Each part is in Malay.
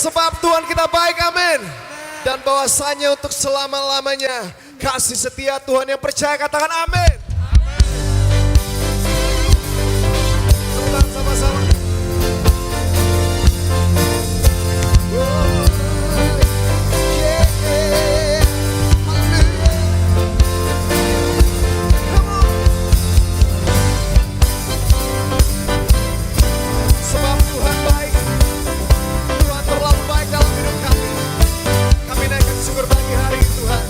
Sebab Tuhan kita baik, amin. Dan bahwasanya untuk selama-lamanya kasih setia Tuhan yang percaya, katakan amin. Tuhan sama-sama. Sebab Tuhan baik, Tuhan terlalu baik dalam hidup kami. Kami naikkan syukur pagi hari ini Tuhan.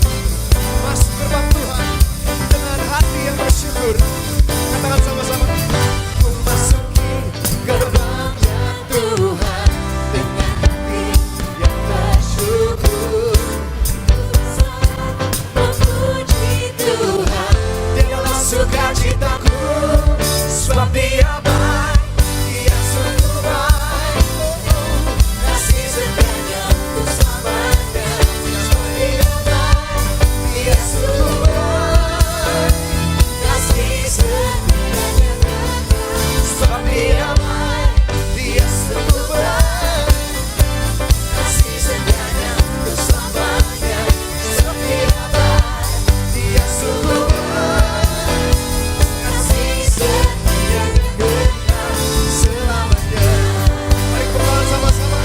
Masuk gerbang Tuhan dengan hati yang bersyukur. Katakan sama-sama. Memasuki gerbangnya Tuhan dengan hati yang bersyukur. Memuji Tuhan di dalam sukacitaku. Sebab Dia baik, Dia sungguh baik. Kasih setianya untuk selamanya. Sebab Dia baik, Dia sungguh baik. Kasih setianya sebab Dia baik, Dia sungguh baik. Kasih setianya untuk selamanya. Sebab Dia baik, Dia sungguh baik. Kasih setianya selamanya. Mari berdoa sama-sama.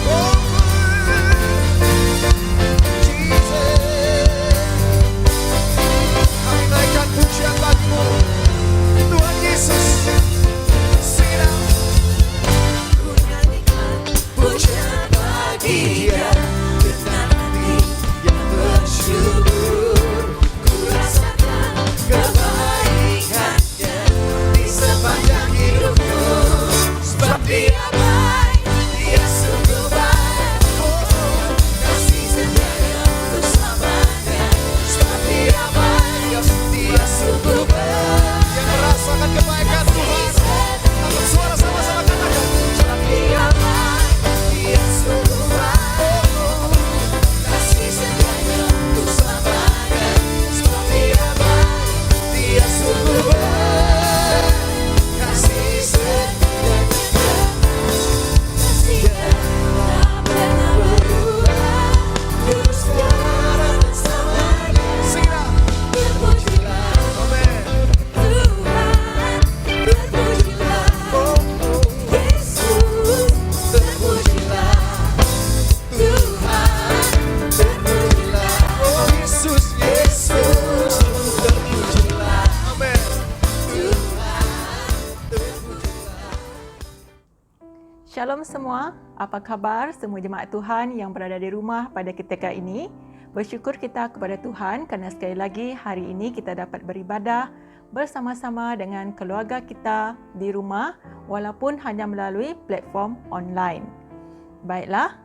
Oh, Jesus. Kami naikkan pujian bagimu, Tuhan Yesus. Sing it out. Ku nyanyikan pujian bagi Dia dengan hati yang bersyukur. Ku rasakan kebaikannya di sepanjang hidupku. Sebab Dia baik, Dia sungguh baik. Kasih setianya untuk selamanya. Sebab Dia baik, Dia sungguh baik. Yang merasakan kebaikan Tuhan, angkat suara sama-sama katakan. Sebab Dia baik, Dia sungguh baik. Kasih setianya untuk selamanya. Sebab Dia baik, Dia sungguh baik. Kasih setianya, kasih tak pernah berubah. Terus sekarang dan selamanya. Sing it out. Terpujilah, amen. Tuhan, terpujilah. Yesus, terpujilah. Tuhan, terpujilah. Oh Yesus, Yesus, terpujilah. Amen. Tuhan, terpujilah. Shalom semua, apa khabar semua jemaat Tuhan yang berada di rumah pada ketika ini? Bersyukur kita kepada Tuhan kerana sekali lagi hari ini kita dapat beribadah bersama-sama dengan keluarga kita di rumah walaupun hanya melalui platform online. Baiklah,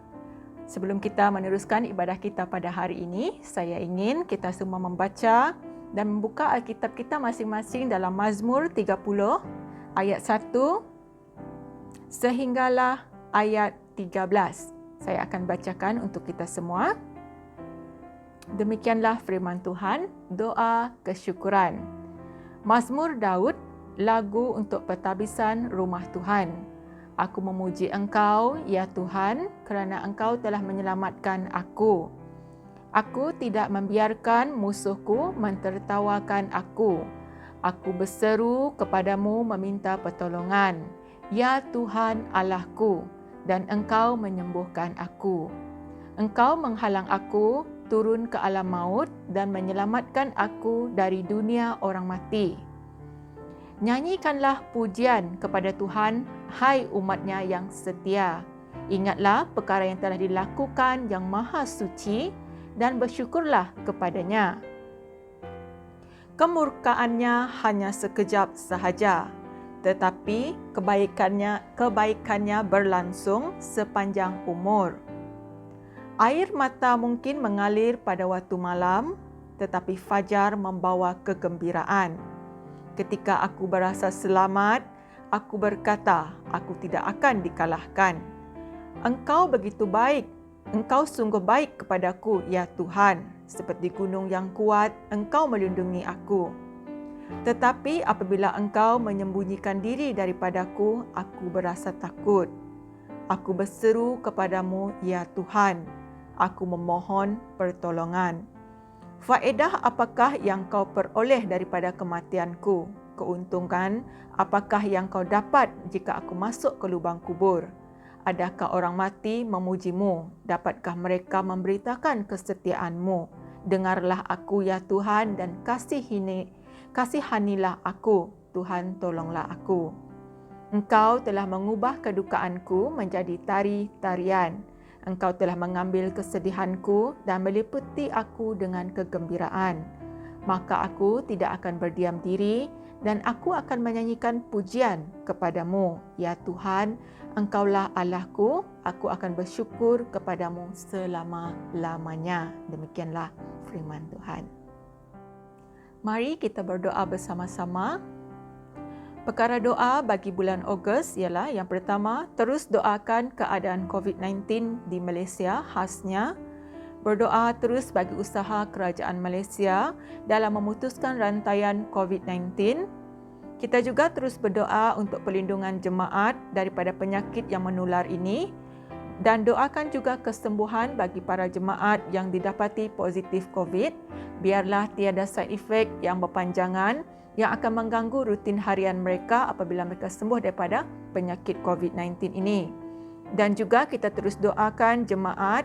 sebelum kita meneruskan ibadah kita pada hari ini, saya ingin kita semua membaca dan membuka Alkitab kita masing-masing dalam Mazmur 30 ayat 1 sehinggalah ayat 13. Saya akan bacakan untuk kita semua. Demikianlah firman Tuhan, doa kesyukuran. Mazmur Daud, lagu untuk pentadbisan rumah Tuhan. Aku memuji Engkau, ya Tuhan, kerana Engkau telah menyelamatkan aku. Aku tidak membiarkan musuhku mentertawakan aku. Aku berseru kepadamu meminta pertolongan. Ya Tuhan Allahku, dan Engkau menyembuhkan aku. Engkau menghalang aku turun ke alam maut dan menyelamatkan aku dari dunia orang mati. Nyanyikanlah pujian kepada Tuhan, hai umat-Nya yang setia. Ingatlah perkara yang telah dilakukan yang maha suci dan bersyukurlah kepadanya. Kemurkaannya hanya sekejap sahaja, tetapi kebaikannya berlangsung sepanjang umur. Air mata mungkin mengalir pada waktu malam, tetapi fajar membawa kegembiraan. Ketika aku berasa selamat, aku berkata, aku tidak akan dikalahkan. Engkau begitu baik, Engkau sungguh baik kepadaku, ya Tuhan. Seperti gunung yang kuat, Engkau melindungi aku. Tetapi apabila Engkau menyembunyikan diri daripadaku, aku berasa takut. Aku berseru kepadamu, ya Tuhan. Aku memohon pertolongan. Faedah apakah yang kau peroleh daripada kematianku? Keuntungan apakah yang kau dapat jika aku masuk ke lubang kubur? Adakah orang mati memujimu? Dapatkah mereka memberitakan kesetiaanmu? Dengarlah aku, ya Tuhan, dan kasihanilah aku. Tuhan, tolonglah aku. Engkau telah mengubah kedukaanku menjadi tari-tarian. Engkau telah mengambil kesedihanku dan meliputi aku dengan kegembiraan. Maka aku tidak akan berdiam diri dan aku akan menyanyikan pujian kepadamu. Ya Tuhan, Engkaulah Allahku, aku akan bersyukur kepadamu selama-lamanya. Demikianlah firman Tuhan. Mari kita berdoa bersama-sama. Perkara doa bagi bulan Ogos ialah yang pertama, terus doakan keadaan COVID-19 di Malaysia khasnya. Berdoa terus bagi usaha kerajaan Malaysia dalam memutuskan rantaian COVID-19. Kita juga terus berdoa untuk perlindungan jemaat daripada penyakit yang menular ini dan doakan juga kesembuhan bagi para jemaat yang didapati positif COVID. Biarlah tiada side effect yang berpanjangan yang akan mengganggu rutin harian mereka apabila mereka sembuh daripada penyakit COVID-19 ini. Dan juga kita terus doakan jemaat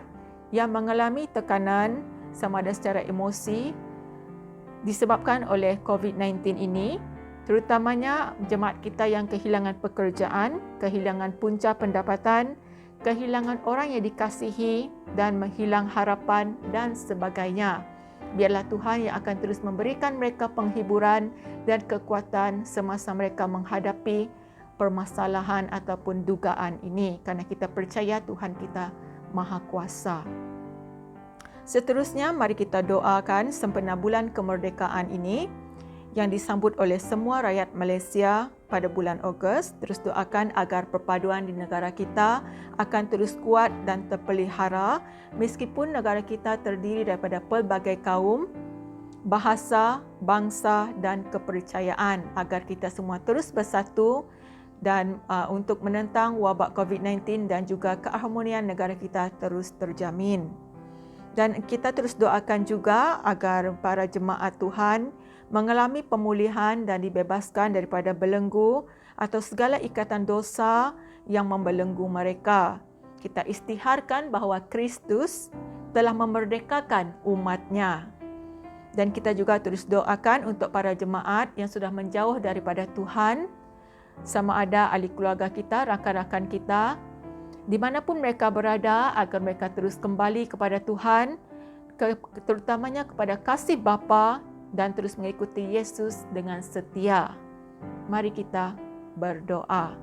yang mengalami tekanan sama ada secara emosi disebabkan oleh COVID-19 ini, terutamanya jemaat kita yang kehilangan pekerjaan, kehilangan punca pendapatan, kehilangan orang yang dikasihi dan menghilang harapan dan sebagainya. Biarlah Tuhan yang akan terus memberikan mereka penghiburan dan kekuatan semasa mereka menghadapi permasalahan ataupun dugaan ini, kerana kita percaya Tuhan kita Maha Kuasa. Seterusnya, mari kita doakan sempena bulan kemerdekaan ini yang disambut oleh semua rakyat Malaysia pada bulan Ogos. Terus doakan agar perpaduan di negara kita akan terus kuat dan terpelihara meskipun negara kita terdiri daripada pelbagai kaum, bahasa, bangsa dan kepercayaan, agar kita semua terus bersatu dan untuk menentang wabak COVID-19 dan juga keharmonian negara kita terus terjamin. Dan kita terus doakan juga agar para jemaat Tuhan mengalami pemulihan dan dibebaskan daripada belenggu atau segala ikatan dosa yang membelenggu mereka. Kita istiharkan bahawa Kristus telah memerdekakan umat-Nya. Dan kita juga terus doakan untuk para jemaat yang sudah menjauh daripada Tuhan, sama ada ahli keluarga kita, rakan-rakan kita, di manapun mereka berada, agar mereka terus kembali kepada Tuhan, terutamanya kepada kasih Bapa, dan terus mengikuti Yesus dengan setia. Mari kita berdoa.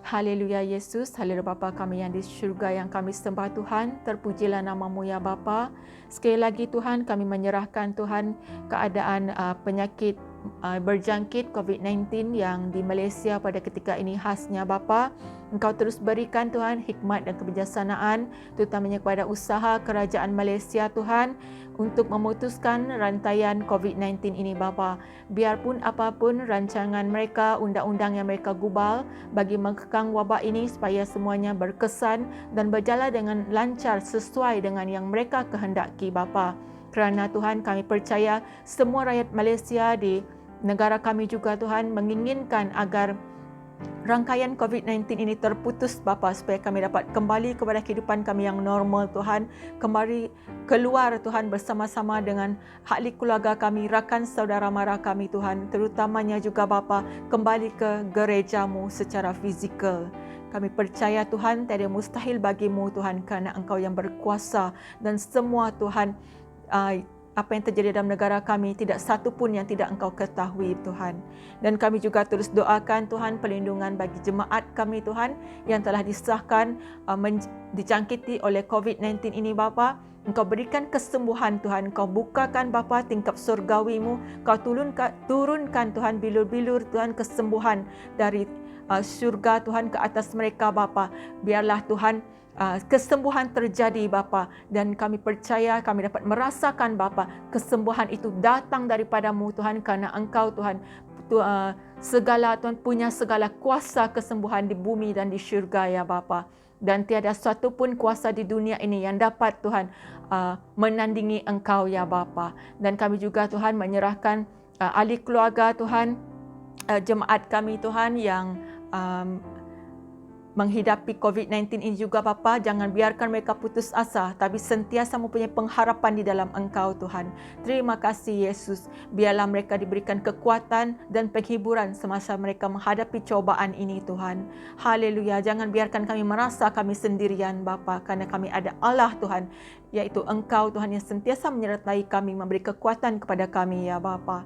Haleluya Yesus, haleluya Bapa kami yang di syurga yang kami sembah Tuhan, terpujilah nama-Mu ya Bapa. Sekali lagi Tuhan, kami menyerahkan Tuhan keadaan penyakit berjangkit COVID-19 yang di Malaysia pada ketika ini khasnya Bapa. Engkau terus berikan Tuhan hikmat dan kebijaksanaan terutamanya kepada usaha kerajaan Malaysia Tuhan untuk memutuskan rantaian COVID-19 ini Bapa. Biarpun apapun rancangan mereka, undang-undang yang mereka gubal bagi mengekang wabak ini supaya semuanya berkesan dan berjalan dengan lancar sesuai dengan yang mereka kehendaki Bapa. Kerana Tuhan kami percaya semua rakyat Malaysia di negara kami juga Tuhan menginginkan agar rangkaian COVID-19 ini terputus Bapa, supaya kami dapat kembali kepada kehidupan kami yang normal Tuhan, kembali keluar Tuhan bersama-sama dengan ahli keluarga kami, rakan saudara mara kami Tuhan, terutamanya juga Bapa kembali ke gereja-Mu secara fizikal. Kami percaya Tuhan tiada mustahil bagi-Mu Tuhan, kerana Engkau yang berkuasa dan semua Tuhan apa yang terjadi dalam negara kami tidak satu pun yang tidak Engkau ketahui Tuhan. Dan kami juga terus doakan Tuhan perlindungan bagi jemaat kami Tuhan yang telah disahkan dijangkiti oleh COVID-19 ini Bapa. Engkau berikan kesembuhan Tuhan, Engkau bukakan Bapa tingkap surgawi-Mu, Engkau turunkan Tuhan bilur-bilur Tuhan kesembuhan dari syurga Tuhan ke atas mereka Bapa. Biarlah Tuhan kesembuhan terjadi Bapa, dan kami percaya kami dapat merasakan Bapa kesembuhan itu datang daripada-Mu Tuhan, kerana Engkau Tuhan segala Tuhan punya segala kuasa kesembuhan di bumi dan di syurga ya Bapa. Dan tiada satu pun kuasa di dunia ini yang dapat Tuhan menandingi Engkau ya Bapa. Dan kami juga Tuhan menyerahkan ahli keluarga Tuhan, jemaat kami Tuhan yang menghidapi COVID-19 ini juga Bapa, jangan biarkan mereka putus asa, tapi sentiasa mempunyai pengharapan di dalam Engkau Tuhan. Terima kasih Yesus, biarlah mereka diberikan kekuatan dan penghiburan semasa mereka menghadapi cobaan ini Tuhan. Haleluya, jangan biarkan kami merasa kami sendirian Bapa, karena kami ada Allah Tuhan, yaitu Engkau Tuhan yang sentiasa menyertai kami, memberi kekuatan kepada kami ya Bapa.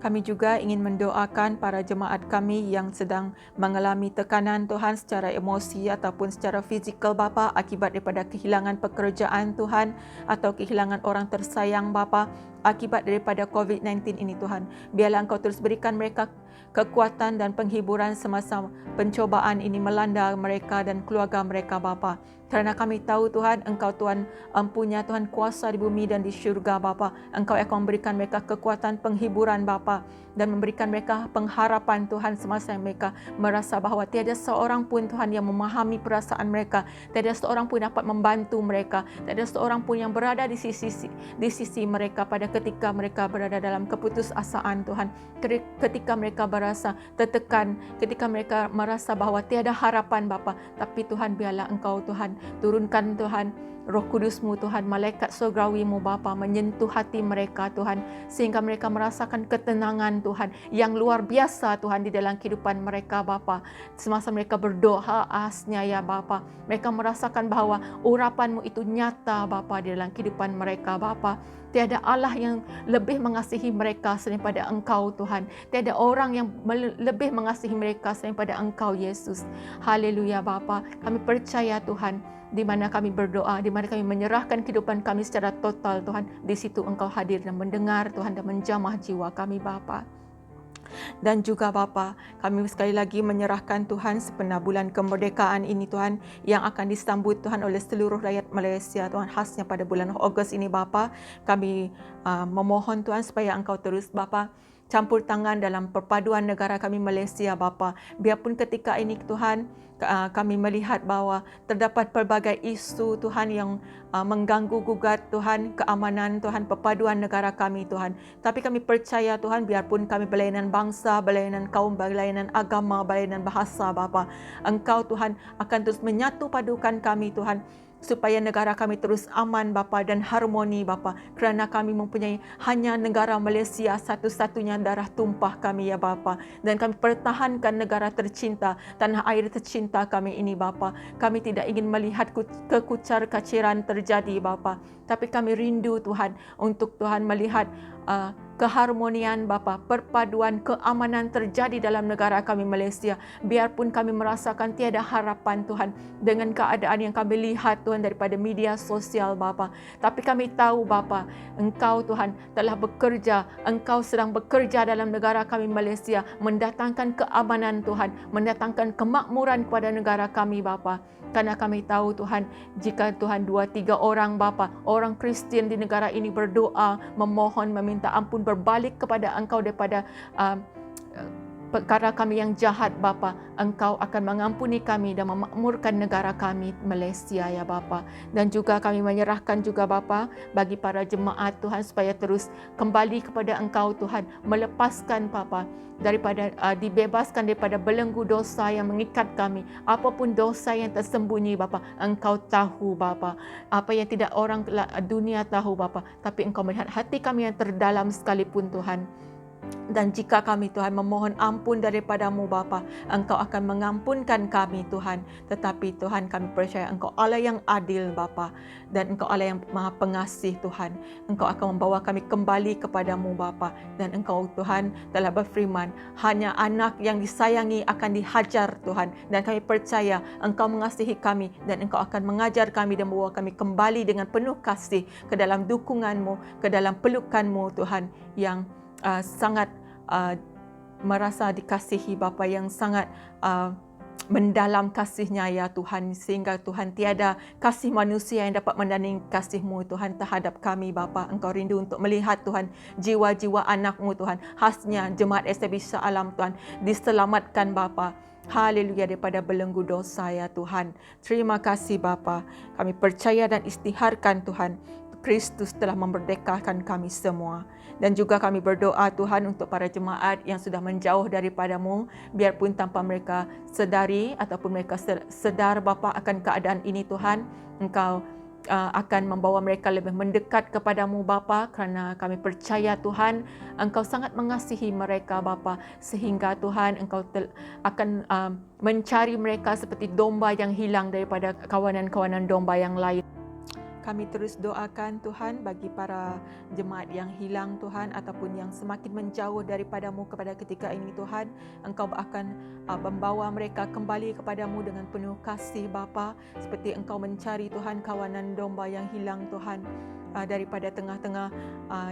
Kami juga ingin mendoakan para jemaat kami yang sedang mengalami tekanan Tuhan secara emosi ataupun secara fizikal Bapa, akibat daripada kehilangan pekerjaan Tuhan atau kehilangan orang tersayang Bapa, akibat daripada COVID-19 ini Tuhan. Biarlah Engkau terus berikan mereka kekuatan dan penghiburan semasa pencobaan ini melanda mereka dan keluarga mereka Bapa. Kerana kami tahu Tuhan, Engkau Tuhan punya Tuhan kuasa di bumi dan di syurga Bapa. Engkau akan memberikan mereka kekuatan penghiburan Bapa dan memberikan mereka pengharapan Tuhan semasa mereka merasa bahawa tiada seorang pun Tuhan yang memahami perasaan mereka, tiada seorang pun dapat membantu mereka, tiada seorang pun yang berada di sisi mereka pada ketika mereka berada dalam keputusasaan Tuhan, ketika mereka berasa tertekan, ketika mereka merasa bahawa tiada harapan Bapa. Tapi Tuhan, biarlah Engkau Tuhan turunkan Tuhan Roh Kudus-Mu Tuhan, malaikat surgawi-Mu Bapa menyentuh hati mereka Tuhan, sehingga mereka merasakan ketenangan Tuhan yang luar biasa Tuhan di dalam kehidupan mereka Bapa. Semasa mereka berdoa asnya ya Bapa, mereka merasakan bahawa urapan-Mu itu nyata Bapa di dalam kehidupan mereka Bapa. Tiada Allah yang lebih mengasihi mereka selain pada Engkau Tuhan. Tiada orang yang lebih mengasihi mereka selain pada Engkau Yesus. Haleluya Bapa, kami percaya Tuhan, di mana kami berdoa, di mana kami menyerahkan kehidupan kami secara total Tuhan, di situ Engkau hadir dan mendengar Tuhan dan menjamah jiwa kami Bapa. Dan juga Bapa, kami sekali lagi menyerahkan Tuhan sepenuh bulan kemerdekaan ini Tuhan, yang akan disambut Tuhan oleh seluruh rakyat Malaysia Tuhan, khasnya pada bulan Ogos ini Bapa. Kami memohon Tuhan supaya Engkau terus Bapa campur tangan dalam perpaduan negara kami Malaysia Bapa. Biarpun ketika ini Tuhan, kami melihat bahawa terdapat pelbagai isu Tuhan yang mengganggu gugat Tuhan keamanan Tuhan, perpaduan negara kami Tuhan. Tapi kami percaya Tuhan, biarpun kami berlainan bangsa, berlainan kaum, berlainan agama, berlainan bahasa Bapa, Engkau Tuhan akan terus menyatu padukan kami Tuhan, supaya negara kami terus aman Bapa dan harmoni Bapa, kerana kami mempunyai hanya negara Malaysia satu-satunya darah tumpah kami ya Bapa, dan kami pertahankan negara tercinta, tanah air tercinta kami ini Bapa. Kami tidak ingin melihat kekucar-kaciran terjadi Bapa, tapi kami rindu Tuhan untuk Tuhan melihat keharmonian Bapa, perpaduan keamanan terjadi dalam negara kami Malaysia. Biarpun kami merasakan tiada harapan Tuhan dengan keadaan yang kami lihat Tuhan daripada media sosial Bapa, tapi kami tahu Bapa, Engkau Tuhan telah bekerja, Engkau sedang bekerja dalam negara kami Malaysia, mendatangkan keamanan Tuhan, mendatangkan kemakmuran kepada negara kami Bapa. Karena kami tahu Tuhan, jika Tuhan 2-3 orang Bapa, orang Kristian di negara ini berdoa, memohon, meminta ampun, berbalik kepada Engkau daripada perkara kami yang jahat Bapa, Engkau akan mengampuni kami dan memakmurkan negara kami Malaysia ya Bapa. Dan juga kami menyerahkan juga Bapa bagi para jemaat Tuhan, supaya terus kembali kepada Engkau Tuhan, melepaskan Bapa daripada dibebaskan daripada belenggu dosa yang mengikat kami. Apapun dosa yang tersembunyi Bapa, Engkau tahu Bapa. Apa yang tidak orang dunia tahu Bapa, tapi Engkau melihat hati kami yang terdalam sekalipun Tuhan. Dan jika kami Tuhan memohon ampun daripada-Mu Bapa, Engkau akan mengampunkan kami Tuhan. Tetapi Tuhan, kami percaya Engkau Allah yang adil Bapa, dan Engkau Allah yang maha pengasih Tuhan. Engkau akan membawa kami kembali kepada-Mu Bapa, dan Engkau Tuhan telah berfirman, hanya anak yang disayangi akan dihajar Tuhan. Dan kami percaya Engkau mengasihi kami, dan Engkau akan mengajar kami dan membawa kami kembali dengan penuh kasih ke dalam dukungan-Mu, ke dalam pelukan-Mu Tuhan, yang sangat merasa dikasihi Bapa, yang sangat mendalam kasih-Nya ya Tuhan, sehingga Tuhan tiada kasih manusia yang dapat menandingi kasih-Mu Tuhan terhadap kami Bapa. Engkau rindu untuk melihat Tuhan jiwa-jiwa anak-Mu Tuhan, khasnya jemaat STB Alam Tuhan, diselamatkan Bapa. Haleluya, daripada belenggu dosa ya Tuhan. Terima kasih Bapa. Kami percaya dan istiharkan Tuhan, Kristus telah memerdekakan kami semua. Dan juga kami berdoa Tuhan untuk para jemaat yang sudah menjauh daripada-Mu, biarpun tanpa mereka sedari ataupun mereka sedar Bapa akan keadaan ini Tuhan, Engkau akan membawa mereka lebih mendekat kepadamu Bapa, kerana kami percaya Tuhan Engkau sangat mengasihi mereka Bapa, sehingga Tuhan Engkau akan mencari mereka seperti domba yang hilang daripada kawanan-kawanan domba yang lain. Kami terus doakan Tuhan bagi para jemaat yang hilang Tuhan, ataupun yang semakin menjauh daripada-Mu kepada ketika ini Tuhan. Engkau akan membawa mereka kembali kepadamu dengan penuh kasih Bapa, seperti Engkau mencari Tuhan kawanan domba yang hilang Tuhan, daripada tengah-tengah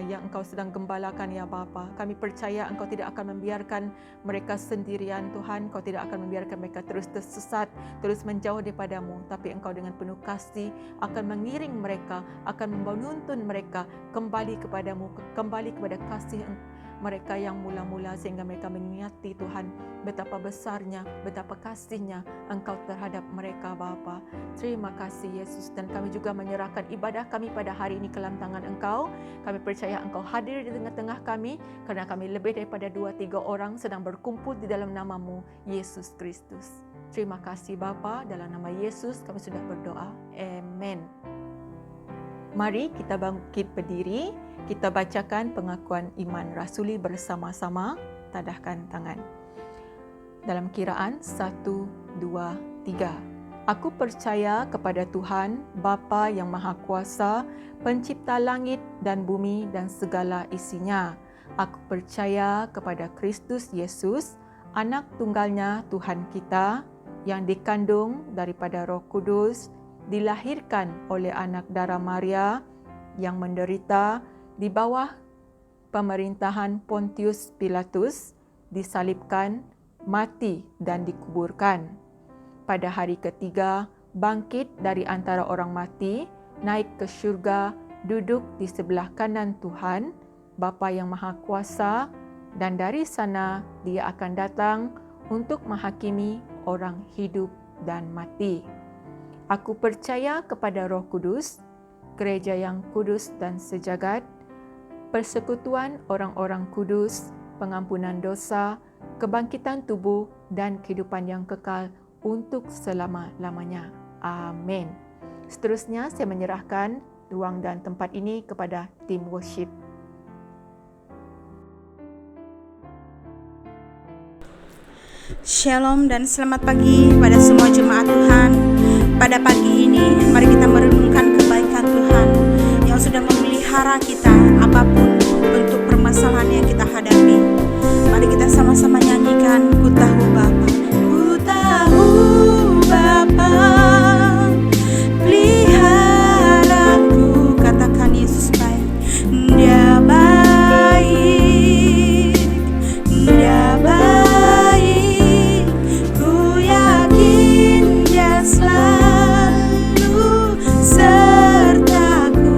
yang Engkau sedang gembalakan ya Bapa. Kami percaya Engkau tidak akan membiarkan mereka sendirian Tuhan. Engkau tidak akan membiarkan mereka terus tersesat, terus menjauh daripada-Mu, tapi Engkau dengan penuh kasih akan mengiring mereka, akan menuntun mereka kembali kepadamu, kembali kepada kasih mereka yang mula-mula, sehingga mereka mengingati Tuhan betapa besarnya, betapa kasihnya Engkau terhadap mereka Bapa. Terima kasih Yesus, dan kami juga menyerahkan ibadah kami pada hari ini ke dalam tangan Engkau. Kami percaya Engkau hadir di tengah-tengah kami, kerana kami lebih daripada 2-3 orang sedang berkumpul di dalam nama-Mu Yesus Kristus. Terima kasih Bapa, dalam nama Yesus kami sudah berdoa. Amen. Mari kita bangkit berdiri, kita bacakan pengakuan iman rasuli bersama-sama. Tadahkan tangan. Dalam kiraan 1, 2, 3. Aku percaya kepada Tuhan, Bapa yang Maha Kuasa, pencipta langit dan bumi dan segala isinya. Aku percaya kepada Kristus Yesus, anak tunggalnya Tuhan kita, yang dikandung daripada Roh Kudus, dilahirkan oleh anak darah Maria, yang menderita di bawah pemerintahan Pontius Pilatus, disalibkan, mati dan dikuburkan. Pada hari ketiga, bangkit dari antara orang mati, naik ke syurga, duduk di sebelah kanan Tuhan, Bapa yang Maha Kuasa, dan dari sana Dia akan datang untuk menghakimi orang hidup dan mati. Aku percaya kepada Roh Kudus, gereja yang kudus dan sejagat, persekutuan orang-orang kudus, pengampunan dosa, kebangkitan tubuh dan kehidupan yang kekal untuk selama-lamanya. Amin. Seterusnya saya menyerahkan ruang dan tempat ini kepada tim worship. Shalom dan selamat pagi pada semua jemaat Tuhan. Pada pagi ini, mari kita merenungkan kebaikan Tuhan yang sudah memelihara kita apapun bentuk permasalahan yang kita hadapi. Mari kita sama-sama nyanyikan, Ku tahu Bapa, Ku tahu Bapa, peliharaku. Katakan Yesus baik, Dia baik, Dia baik. Ku yakin Dia selalu sertaku.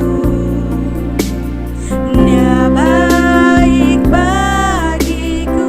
Dia baik bagiku.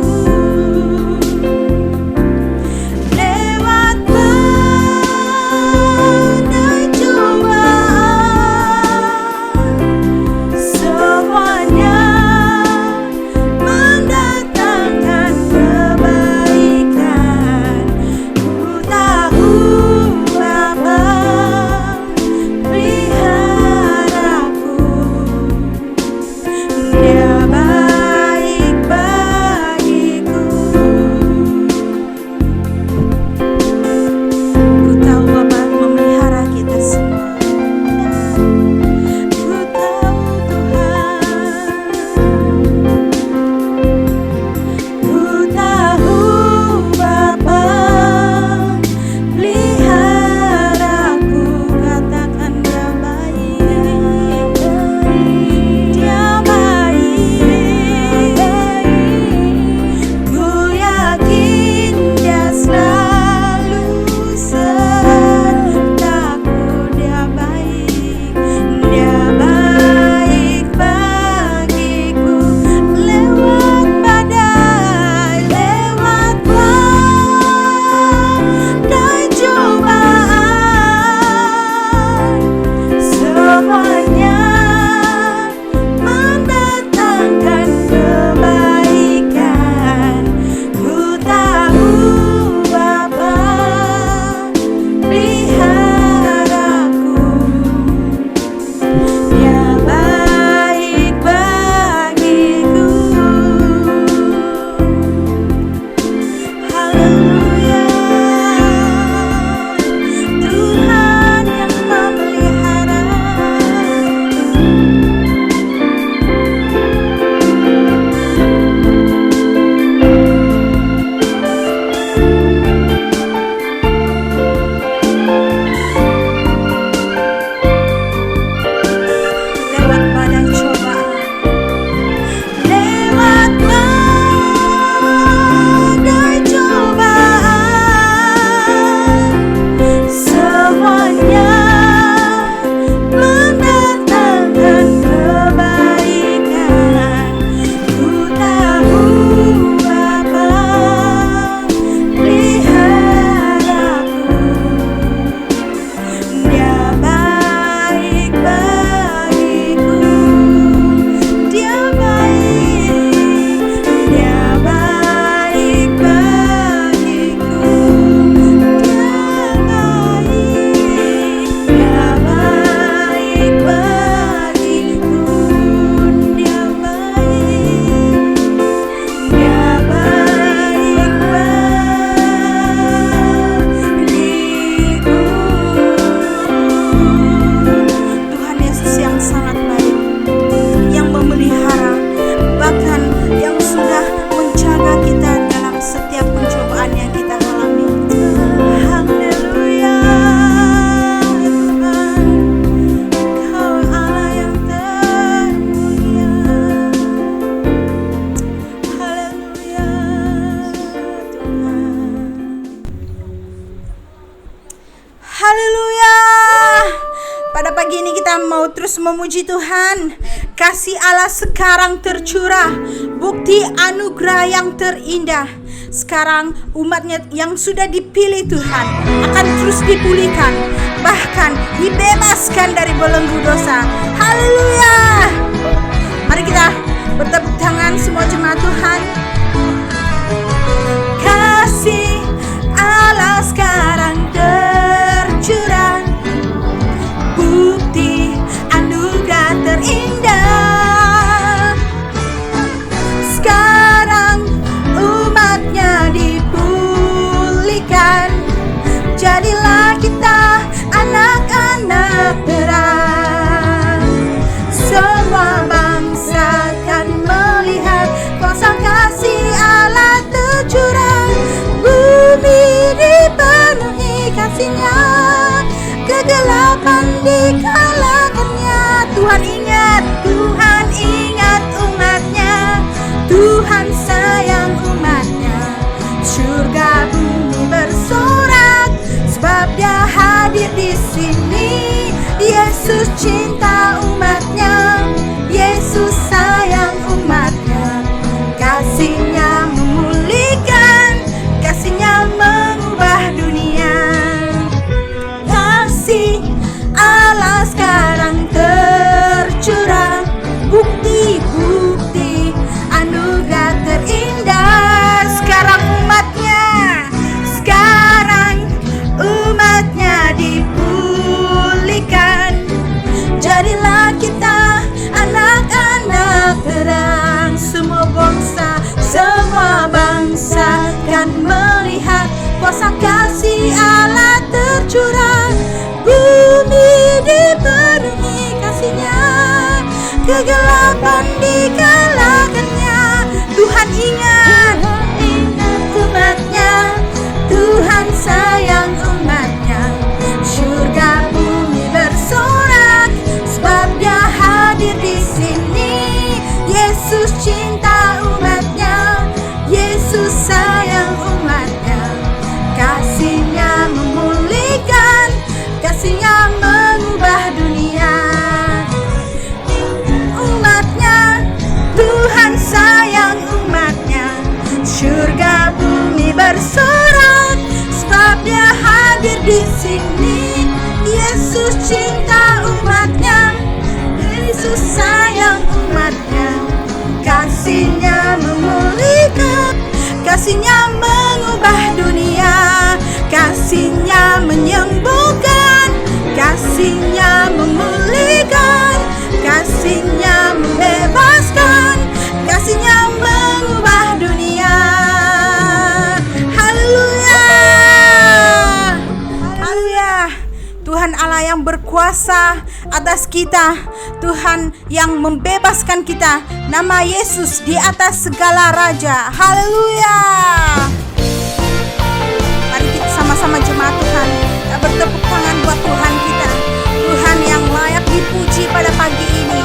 Haleluya. Pada pagi ini kita mau terus memuji Tuhan. Kasih Allah sekarang tercurah, bukti anugerah yang terindah. Sekarang umatnya yang sudah dipilih Tuhan akan terus dipulihkan, bahkan dibebaskan dari belenggu dosa. Haleluya. Mari kita bertepuk tangan semua jemaat Tuhan. Kasih Allah sekarang tercurah, bukti anugerah terindah. Sekarang umatnya dipulihkan, jadilah kita anak-anak terang. Semua bangsa akan melihat kuasa kasih Allah tercurah. Bumi dipenuhi kasih-Nya, kegelapan dikalahkannya. Tuhan ingat umatnya. Tuhan sayang umatnya. Surga bumi bersorak sebab Dia hadir di sini. Yesus cinta umatnya. Yesus sayang umatnya. Kasih-Nya memulihkan, kasih-Nya mengubah dunia. Kasih Allah sekarang tercurah, bukti-bukti anugerah terindah. Sekarang umatnya dipulihkan, jadilah kita anak-anak terang. Semua bangsa kan melihat kuasa kasih Allah tercurah. Bumi dipenuhi kasih-Nya, kegelapan dikalahkannya. Tuhan ingat umatnya. Tuhan sayang umatnya. Surga bumi bersorak sebab Dia hadir di sini. Yesus cinta umatnya. Yesus sayang umatnya. Kasih-Nya memulihkan, kasih-Nya mengubah dunia. Umatnya, Tuhan sayang umatnya. Surga bumi bersorak sebab Dia hadir di sini. Yesus cinta umatnya. Yesus sayang umatnya. Kasih-Nya memulihkan, kasih-Nya mengubah dunia. Kasih-Nya menyembuhkan, kasih-Nya memulihkan, kasih-Nya membebaskan, kasih-Nya mengubah dunia. Haleluya. Haleluya. Tuhan Allah yang berkuasa atas kita, Tuhan yang membebaskan kita. Nama Yesus di atas segala raja. Haleluya. Mari kita sama-sama jemaat Tuhan, kita bertepuk tangan buat Tuhan kita, Tuhan yang layak dipuji pada pagi ini.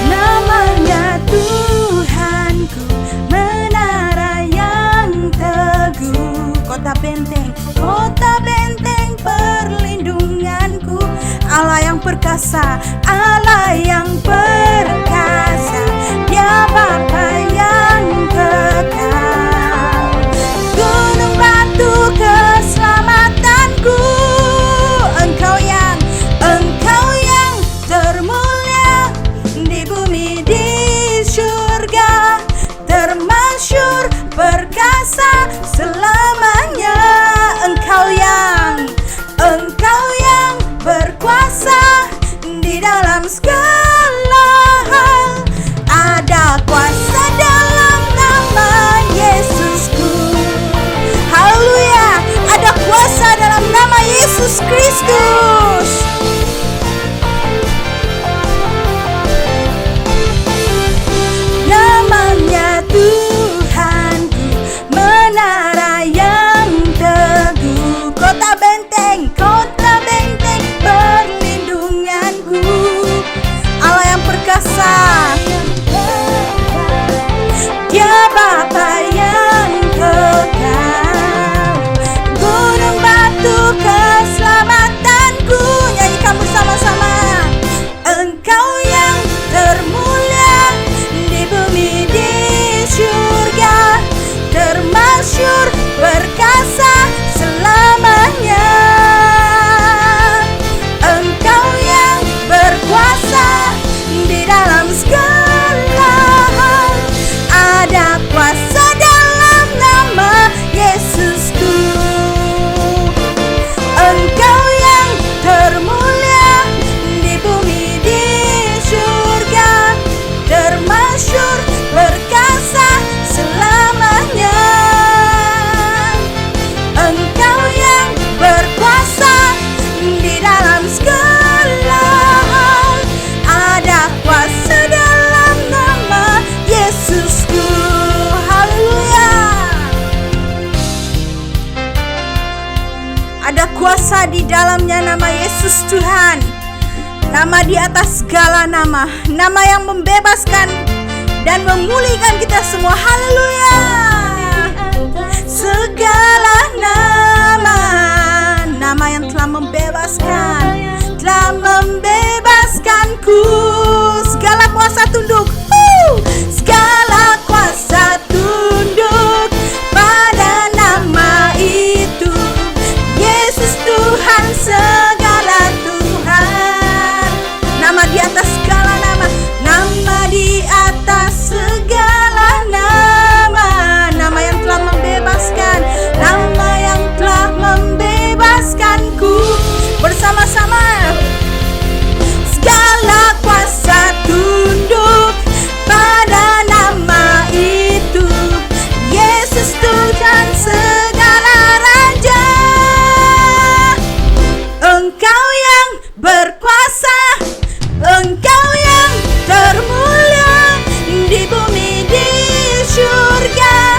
Namanya Tuhanku, menara yang teguh, kota benteng perlindunganku. Allah yang perkasa, Allah yang perkasa, Dia Bapa yang kekal. Gunung batu keselamatanku, Engkau yang termulia di bumi di surga, termasyhur perkasa selamanya. Engkau yang berkuasa di dalam segala hal. Ada kuasa Ada kuasa di dalamnya nama Yesus Tuhan. Nama di atas segala nama. Nama yang membebaskan dan memulihkan kita semua. Haleluya. Segala nama. Nama yang telah membebaskanku. Segala kuasa tunduk. Segala kuasa tunduk pada nama itu. Yesus Tuhan, segala Tuhan. Nama di atas segala nama. Nama di atas segala nama. Nama yang telah membebaskan. Nama yang telah membebaskanku. Bersama-sama. Segala kuasa tunduk pada nama itu. Yesus Tuhan, segala raja. Engkau yang berkuasa, Engkau yang termulia di bumi di surga,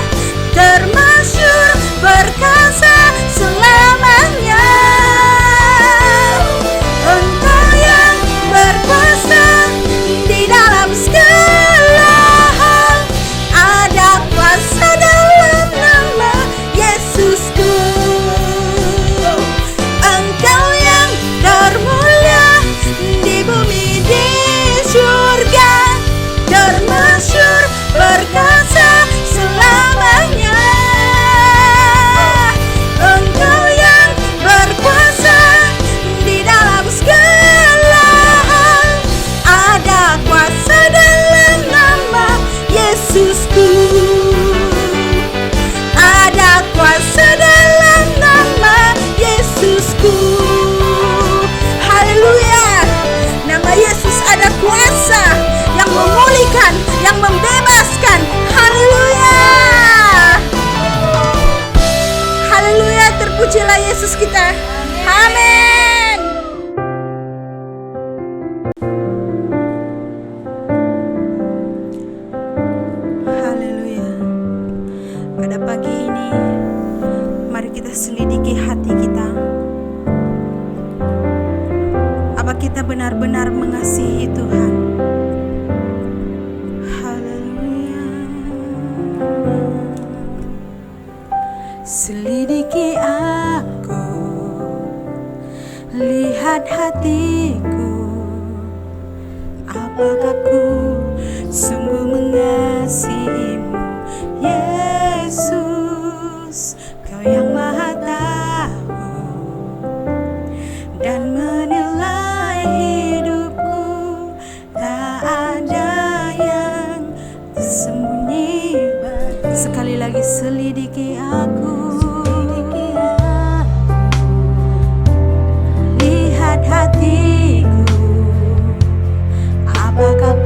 termasyhur berkuasa selamanya. Engkau yang berkuasa di dalam segala hal. Ada kuasa dalam nama Yesusku. Engkau yang termulia di bumi di surga, termasyhur berkuasa selamanya. Engkau yang berkuasa di dalam segala hal. Ada kuasa dalam nama Yesusku. Ada kuasa dalam nama Yesusku. Haleluya. Nama Yesus ada kuasa yang memulihkan, yang membebaskan. Haleluya. Haleluya, terpujilah Yesus kita. Amin. Haleluya. Pada pagi ini, mari kita selidiki hati kita. Apa kita benar-benar mengasihi Tuhan? Haleluya. Selidiki aku, lihat hatiku. Apakah ku sungguh mengasihimu, Yesus? Kau yang Maha Tahu dan menilai hidupku. Tak ada yang tersembunyi. Sekali lagi, selidiki aku. Lihat hatiku. Apakah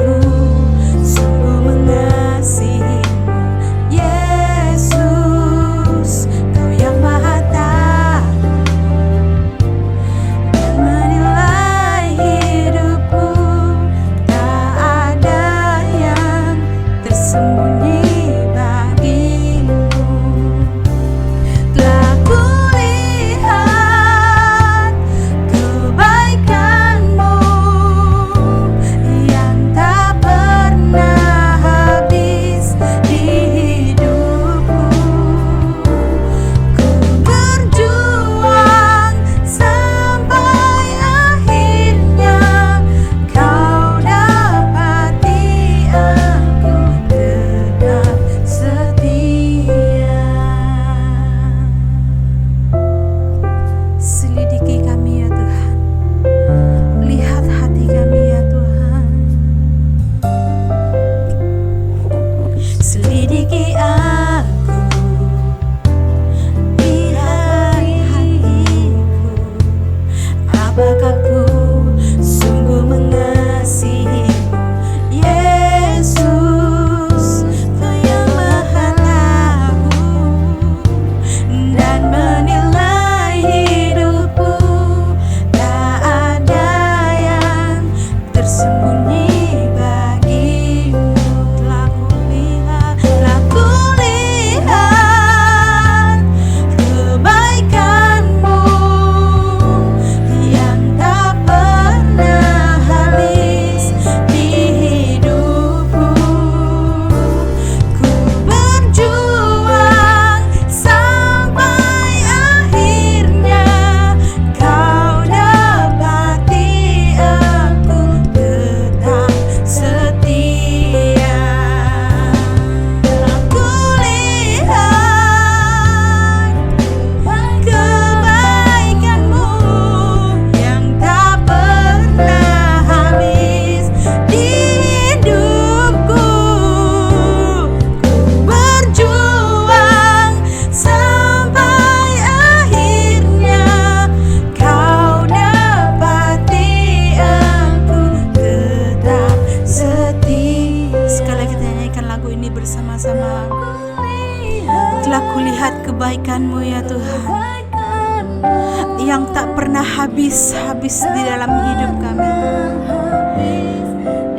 yang tak pernah habis-habis di dalam hidup kami.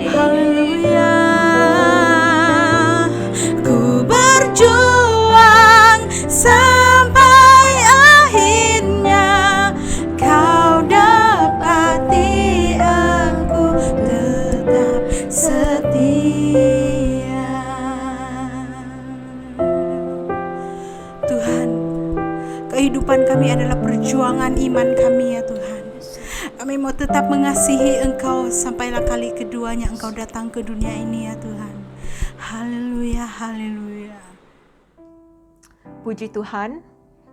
Haleluya. Ku berjuang sampai akhirnya kau dapati aku tetap setia. Tuhan, kehidupan kami adalah perjuangan iman kami ya Tuhan. Kami mau tetap mengasihi Engkau sampailah kali keduanya Engkau datang ke dunia ini ya Tuhan. Haleluya, haleluya. Puji Tuhan,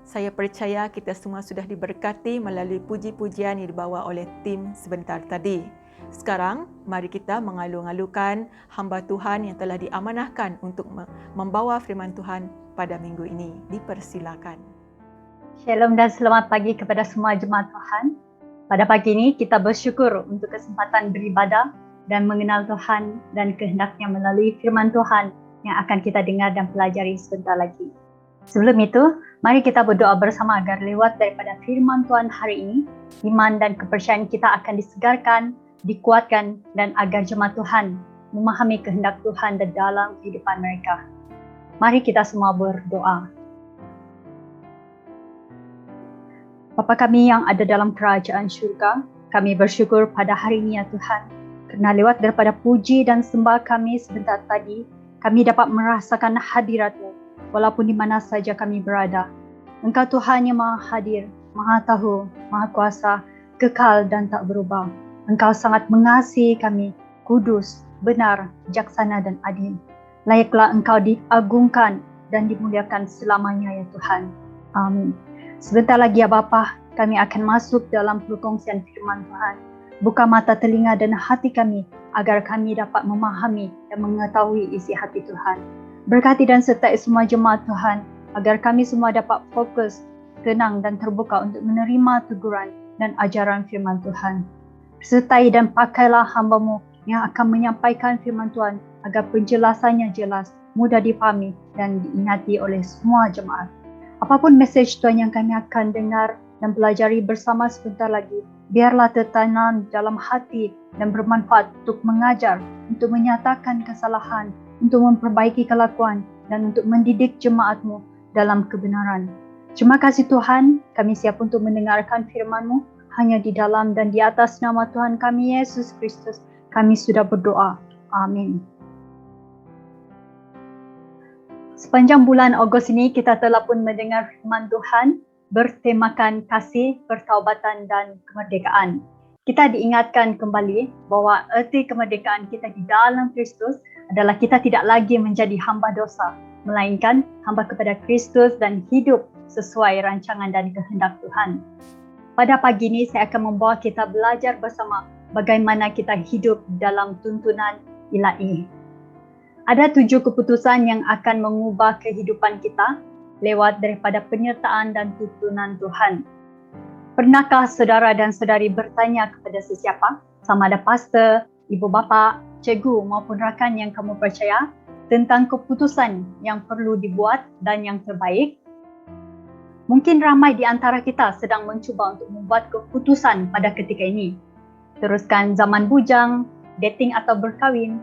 saya percaya kita semua sudah diberkati melalui puji-pujian yang dibawa oleh tim sebentar tadi. Sekarang, mari kita mengalu-alukan hamba Tuhan yang telah diamanahkan untuk membawa firman Tuhan pada minggu ini. Dipersilakan. Shalom dan selamat pagi kepada semua jemaat Tuhan. Pada pagi ini kita bersyukur untuk kesempatan beribadah dan mengenal Tuhan dan kehendaknya melalui firman Tuhan yang akan kita dengar dan pelajari sebentar lagi. Sebelum itu, mari kita berdoa bersama agar lewat daripada firman Tuhan hari ini, iman dan kepercayaan kita akan disegarkan, dikuatkan dan agar jemaat Tuhan memahami kehendak Tuhan di dalam kehidupan mereka. Mari kita semua berdoa. Bapa kami yang ada dalam kerajaan syurga, kami bersyukur pada hari ini ya Tuhan, kerana lewat daripada puji dan sembah kami sebentar tadi, kami dapat merasakan hadirat-Mu, walaupun di mana saja kami berada. Engkau Tuhan yang Maha Hadir, Maha Tahu, Maha Kuasa, kekal dan tak berubah. Engkau sangat mengasihi kami, kudus, benar, bijaksana dan adil. Layaklah Engkau diagungkan dan dimuliakan selamanya ya Tuhan. Amin. Sebentar lagi ya Bapa, kami akan masuk dalam perkongsian firman Tuhan. Buka mata telinga dan hati kami agar kami dapat memahami dan mengetahui isi hati Tuhan. Berkati dan sertai semua jemaat Tuhan agar kami semua dapat fokus, tenang dan terbuka untuk menerima teguran dan ajaran firman Tuhan. Sertai dan pakailah hamba-Mu yang akan menyampaikan firman Tuhan agar penjelasannya jelas, mudah dipahami dan diingati oleh semua jemaat. Apapun mesej Tuhan yang kami akan dengar dan pelajari bersama sebentar lagi, biarlah tertanam dalam hati dan bermanfaat untuk mengajar, untuk menyatakan kesalahan, untuk memperbaiki kelakuan dan untuk mendidik jemaat-Mu dalam kebenaran. Terima kasih Tuhan, kami siap untuk mendengarkan firman-Mu hanya di dalam dan di atas nama Tuhan kami Yesus Kristus. Kami sudah berdoa. Amin. Sepanjang bulan Ogos ini kita telah pun mendengar firman Tuhan bertemakan kasih, pertaubatan dan kemerdekaan. Kita diingatkan kembali bahawa erti kemerdekaan kita di dalam Kristus adalah kita tidak lagi menjadi hamba dosa, melainkan hamba kepada Kristus dan hidup sesuai rancangan dan kehendak Tuhan. Pada pagi ini saya akan membawa kita belajar bersama bagaimana kita hidup dalam tuntunan ilahi. Ada 7 keputusan yang akan mengubah kehidupan kita lewat daripada penyertaan dan tuntunan Tuhan. Pernahkah saudara dan saudari bertanya kepada sesiapa, sama ada pastor, ibu bapa, cikgu maupun rakan yang kamu percaya tentang keputusan yang perlu dibuat dan yang terbaik? Mungkin ramai di antara kita sedang mencuba untuk membuat keputusan pada ketika ini. Teruskan zaman bujang, dating atau berkahwin,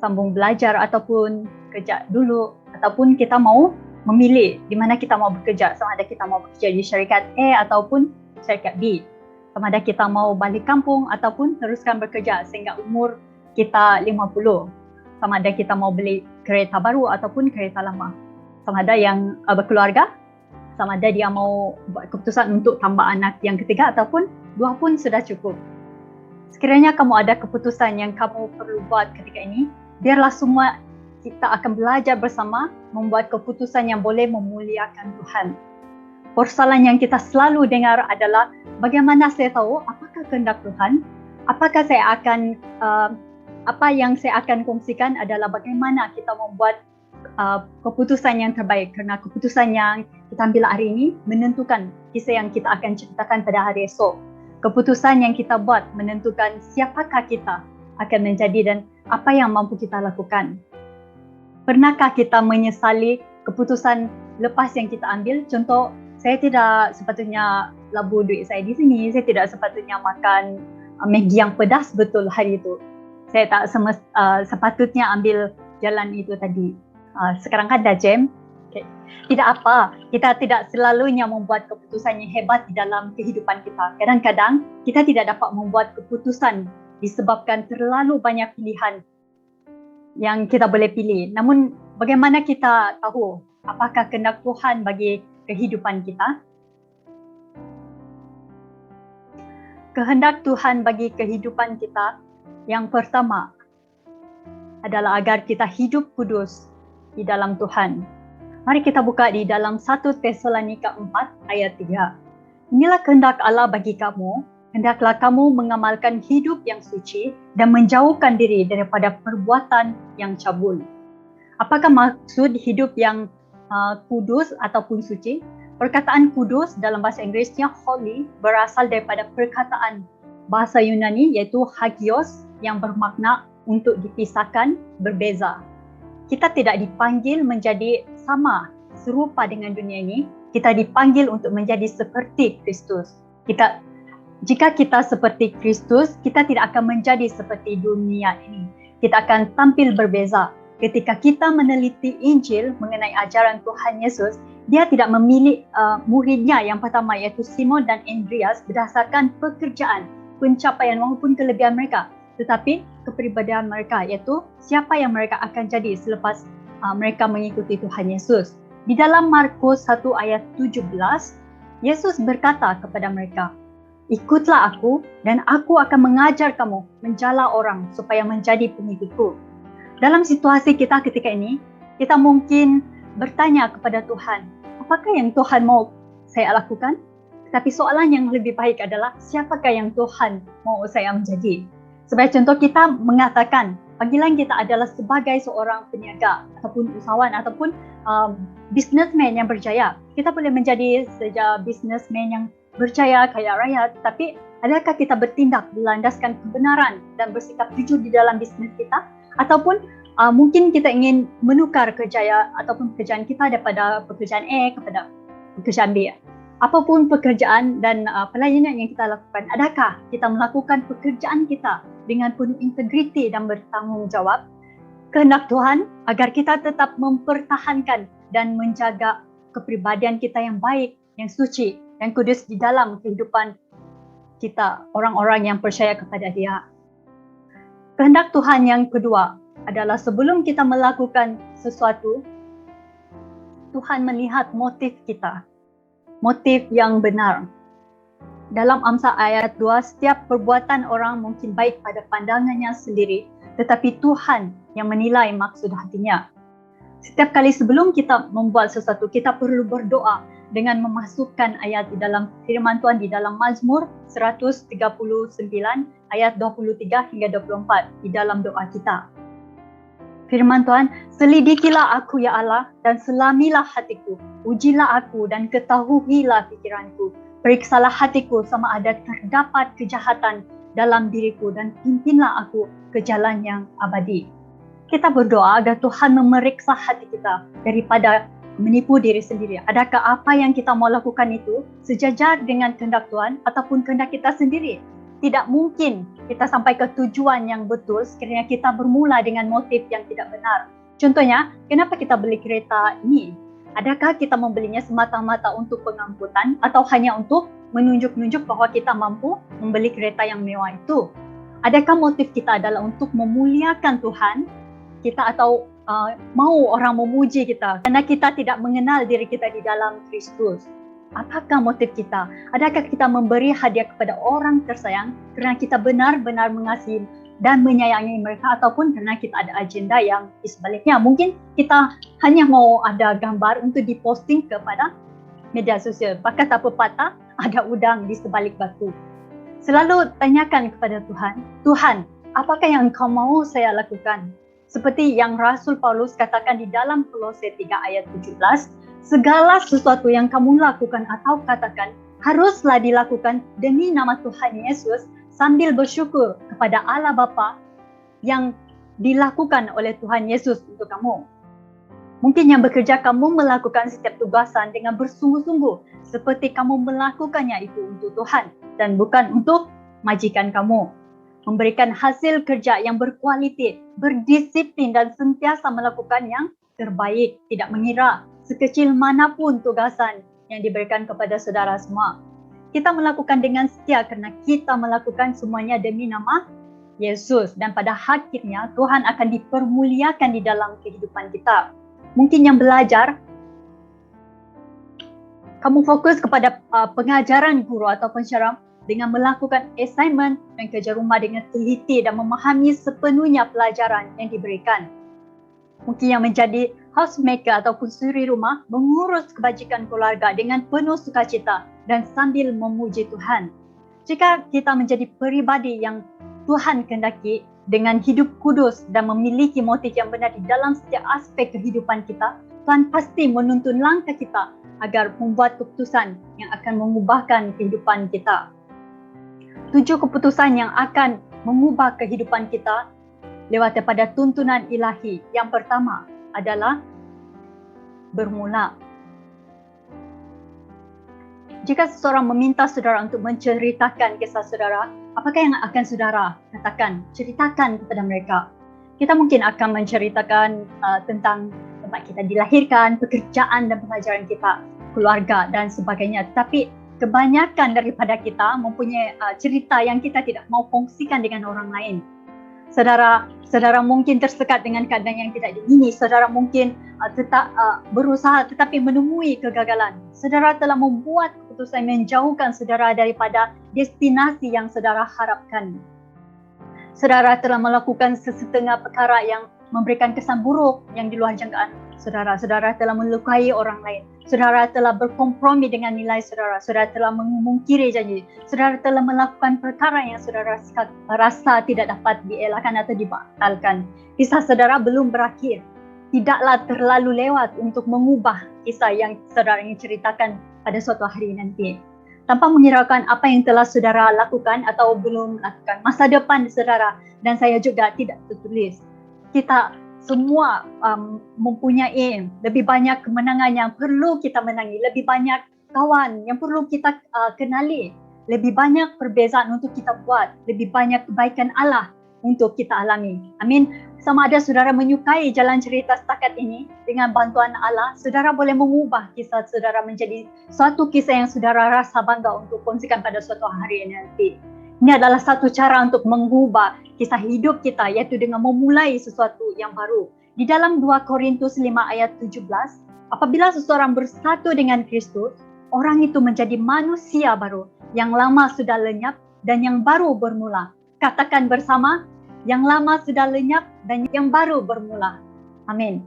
sambung belajar ataupun kerja dulu, ataupun kita mau memilih di mana kita mau bekerja, sama ada kita mau bekerja di syarikat A ataupun syarikat B, sama ada kita mau balik kampung ataupun teruskan bekerja sehingga umur kita 50, sama ada kita mau beli kereta baru ataupun kereta lama, sama ada yang berkeluarga, sama ada dia mau buat keputusan untuk tambah anak yang ketiga ataupun 2 pun sudah cukup. Sekiranya kamu ada keputusan yang kamu perlu buat ketika ini, biarlah semua kita akan belajar bersama membuat keputusan yang boleh memuliakan Tuhan. Persoalan yang kita selalu dengar adalah bagaimana saya tahu apakah kehendak Tuhan? Apakah saya akan apa yang saya akan kongsikan adalah bagaimana kita membuat keputusan yang terbaik, kerana keputusan yang kita ambil hari ini menentukan kisah yang kita akan ceritakan pada hari esok. Keputusan yang kita buat menentukan siapakah kita akan menjadi dan apa yang mampu kita lakukan. Pernahkah kita menyesali keputusan lepas yang kita ambil? Contoh, saya tidak sepatutnya labur duit saya di sini, saya tidak sepatutnya makan Maggi yang pedas betul hari itu. Saya tak sepatutnya ambil jalan itu tadi. Sekarang kan dah jam. Okay. Tidak apa, kita tidak selalunya membuat keputusan yang hebat di dalam kehidupan kita. Kadang-kadang kita tidak dapat membuat keputusan disebabkan terlalu banyak pilihan yang kita boleh pilih. Namun bagaimana kita tahu apakah kehendak Tuhan bagi kehidupan kita? Kehendak Tuhan bagi kehidupan kita yang pertama adalah agar kita hidup kudus di dalam Tuhan. Mari kita buka di dalam 1 Tesalonika 4 ayat 3. Inilah kehendak Allah bagi kamu, hendaklah kamu mengamalkan hidup yang suci dan menjauhkan diri daripada perbuatan yang cabul. Apakah maksud hidup yang kudus ataupun suci? Perkataan kudus dalam bahasa Inggerisnya holy berasal daripada perkataan bahasa Yunani iaitu hagios yang bermakna untuk dipisahkan, berbeza. Kita tidak dipanggil menjadi sama, serupa dengan dunia ini. Kita dipanggil untuk menjadi seperti Kristus. Jika kita seperti Kristus, kita tidak akan menjadi seperti dunia ini. Kita akan tampil berbeza. Ketika kita meneliti Injil mengenai ajaran Tuhan Yesus, dia tidak memilih muridnya yang pertama iaitu Simon dan Andreas berdasarkan pekerjaan, pencapaian maupun kelebihan mereka. Tetapi kepribadian mereka iaitu siapa yang mereka akan jadi selepas mereka mengikuti Tuhan Yesus. Di dalam Markus 1 ayat 17, Yesus berkata kepada mereka, "Ikutlah aku dan aku akan mengajar kamu menjala orang supaya menjadi pengikutku." Dalam situasi kita ketika ini, kita mungkin bertanya kepada Tuhan, apakah yang Tuhan mau saya lakukan? Tapi soalan yang lebih baik adalah, siapakah yang Tuhan mau saya menjadi? Sebagai contoh, kita mengatakan panggilan kita adalah sebagai seorang peniaga ataupun usahawan ataupun businessman yang berjaya. Kita boleh menjadi saja businessman yang berjaya, kaya raya, tapi adakah kita bertindak berlandaskan kebenaran dan bersikap jujur di dalam bisnes kita? Ataupun mungkin kita ingin menukar kerjaya ataupun pekerjaan kita daripada pekerjaan A kepada pekerjaan B. Apapun pekerjaan dan pelayanan yang kita lakukan, adakah kita melakukan pekerjaan kita dengan penuh integriti dan bertanggungjawab? Kehendak Tuhan agar kita tetap mempertahankan dan menjaga kepribadian kita yang baik, yang suci, yang kudus di dalam kehidupan kita, orang-orang yang percaya kepada Dia. Kehendak Tuhan yang kedua adalah sebelum kita melakukan sesuatu, Tuhan melihat motif kita, motif yang benar. Dalam Amsal ayat 2, setiap perbuatan orang mungkin baik pada pandangannya sendiri, tetapi Tuhan yang menilai maksud hatinya. Setiap kali sebelum kita membuat sesuatu, kita perlu berdoa dengan memasukkan ayat di dalam firman Tuhan di dalam Mazmur 139 ayat 23 hingga 24 di dalam doa kita. Firman Tuhan, "Selidikilah aku ya Allah dan selamilah hatiku, ujilah aku dan ketahuilah pikiranku. Periksalah hatiku sama ada terdapat kejahatan dalam diriku dan pimpinlah aku ke jalan yang abadi." Kita berdoa agar Tuhan memeriksa hati kita daripada menipu diri sendiri. Adakah apa yang kita mau lakukan itu sejajar dengan kehendak Tuhan ataupun kehendak kita sendiri? Tidak mungkin kita sampai ke tujuan yang betul sekiranya kita bermula dengan motif yang tidak benar. Contohnya, kenapa kita beli kereta ini? Adakah kita membelinya semata-mata untuk pengangkutan atau hanya untuk menunjuk-nunjuk bahwa kita mampu membeli kereta yang mewah itu? Adakah motif kita adalah untuk memuliakan Tuhan kita atau mau orang memuji kita kerana kita tidak mengenal diri kita di dalam Kristus? Apakah motif kita? Adakah kita memberi hadiah kepada orang tersayang kerana kita benar-benar mengasihi dan menyayangi mereka ataupun kerana kita ada agenda yang di sebaliknya? Mungkin kita hanya mau ada gambar untuk diposting kepada media sosial. Pakai tak pepatah, ada udang di sebalik batu. Selalu tanyakan kepada Tuhan, "Tuhan, apakah yang Engkau mahu saya lakukan?" Seperti yang Rasul Paulus katakan di dalam Kolose 3 ayat 17, "Segala sesuatu yang kamu lakukan atau katakan haruslah dilakukan demi nama Tuhan Yesus sambil bersyukur kepada Allah Bapa yang dilakukan oleh Tuhan Yesus untuk kamu." Mungkin yang bekerja kamu melakukan setiap tugasan dengan bersungguh-sungguh seperti kamu melakukannya itu untuk Tuhan dan bukan untuk majikan kamu. Memberikan hasil kerja yang berkualiti, berdisiplin dan sentiasa melakukan yang terbaik, tidak mengira sekecil manapun tugasan yang diberikan kepada saudara semua. Kita melakukan dengan setia kerana kita melakukan semuanya demi nama Yesus dan pada akhirnya Tuhan akan dipermuliakan di dalam kehidupan kita. Mungkin yang belajar, kamu fokus kepada pengajaran guru atau pensyarah dengan melakukan assignment dan kerja rumah dengan teliti dan memahami sepenuhnya pelajaran yang diberikan. Mungkin yang menjadi housemaker ataupun suri rumah mengurus kebajikan keluarga dengan penuh sukacita dan sambil memuji Tuhan. Jika kita menjadi peribadi yang Tuhan kehendaki dengan hidup kudus dan memiliki motif yang benar di dalam setiap aspek kehidupan kita, Tuhan pasti menuntun langkah kita agar membuat keputusan yang akan mengubahkan kehidupan kita. 7 keputusan yang akan mengubah kehidupan kita lewat daripada tuntunan ilahi. Yang pertama adalah bermula. Jika seseorang meminta saudara untuk menceritakan kisah saudara, apakah yang akan saudara katakan? Ceritakan kepada mereka. Kita mungkin akan menceritakan tentang tempat kita dilahirkan, pekerjaan dan pengajaran kita, keluarga dan sebagainya. Tetapi kebanyakan daripada kita mempunyai cerita yang kita tidak mau kongsikan dengan orang lain. Saudara mungkin tersekat dengan keadaan yang tidak diingini. Saudara mungkin tetap berusaha tetapi menemui kegagalan. Saudara telah membuat keputusan menjauhkan saudara daripada destinasi yang saudara harapkan. Saudara telah melakukan sesetengah perkara yang memberikan kesan buruk yang di luar jangkaan saudara. Saudara telah melukai orang lain. Saudara telah berkompromi dengan nilai saudara. Saudara telah memungkiri janji. Saudara telah melakukan perkara yang saudara rasa tidak dapat dielakkan atau dibatalkan. Kisah saudara belum berakhir. Tidaklah terlalu lewat untuk mengubah kisah yang saudara ingin ceritakan pada suatu hari nanti. Tanpa menghiraukan apa yang telah saudara lakukan atau belum lakukan. Masa depan saudara dan saya juga tidak tertulis. Kita semua mempunyai lebih banyak kemenangan yang perlu kita menangi, lebih banyak kawan yang perlu kita kenali, lebih banyak perbezaan untuk kita buat, lebih banyak kebaikan Allah untuk kita alami. Amin. Sama ada saudara menyukai jalan cerita setakat ini, dengan bantuan Allah, saudara boleh mengubah kisah saudara menjadi suatu kisah yang saudara rasa bangga untuk kongsikan pada suatu hari nanti. Ini adalah satu cara untuk mengubah kisah hidup kita, iaitu dengan memulai sesuatu yang baru. Di dalam 2 Korintus 5 ayat 17, apabila seseorang bersatu dengan Kristus, orang itu menjadi manusia baru. Yang lama sudah lenyap dan yang baru bermula. Katakan bersama, yang lama sudah lenyap dan yang baru bermula. Amin.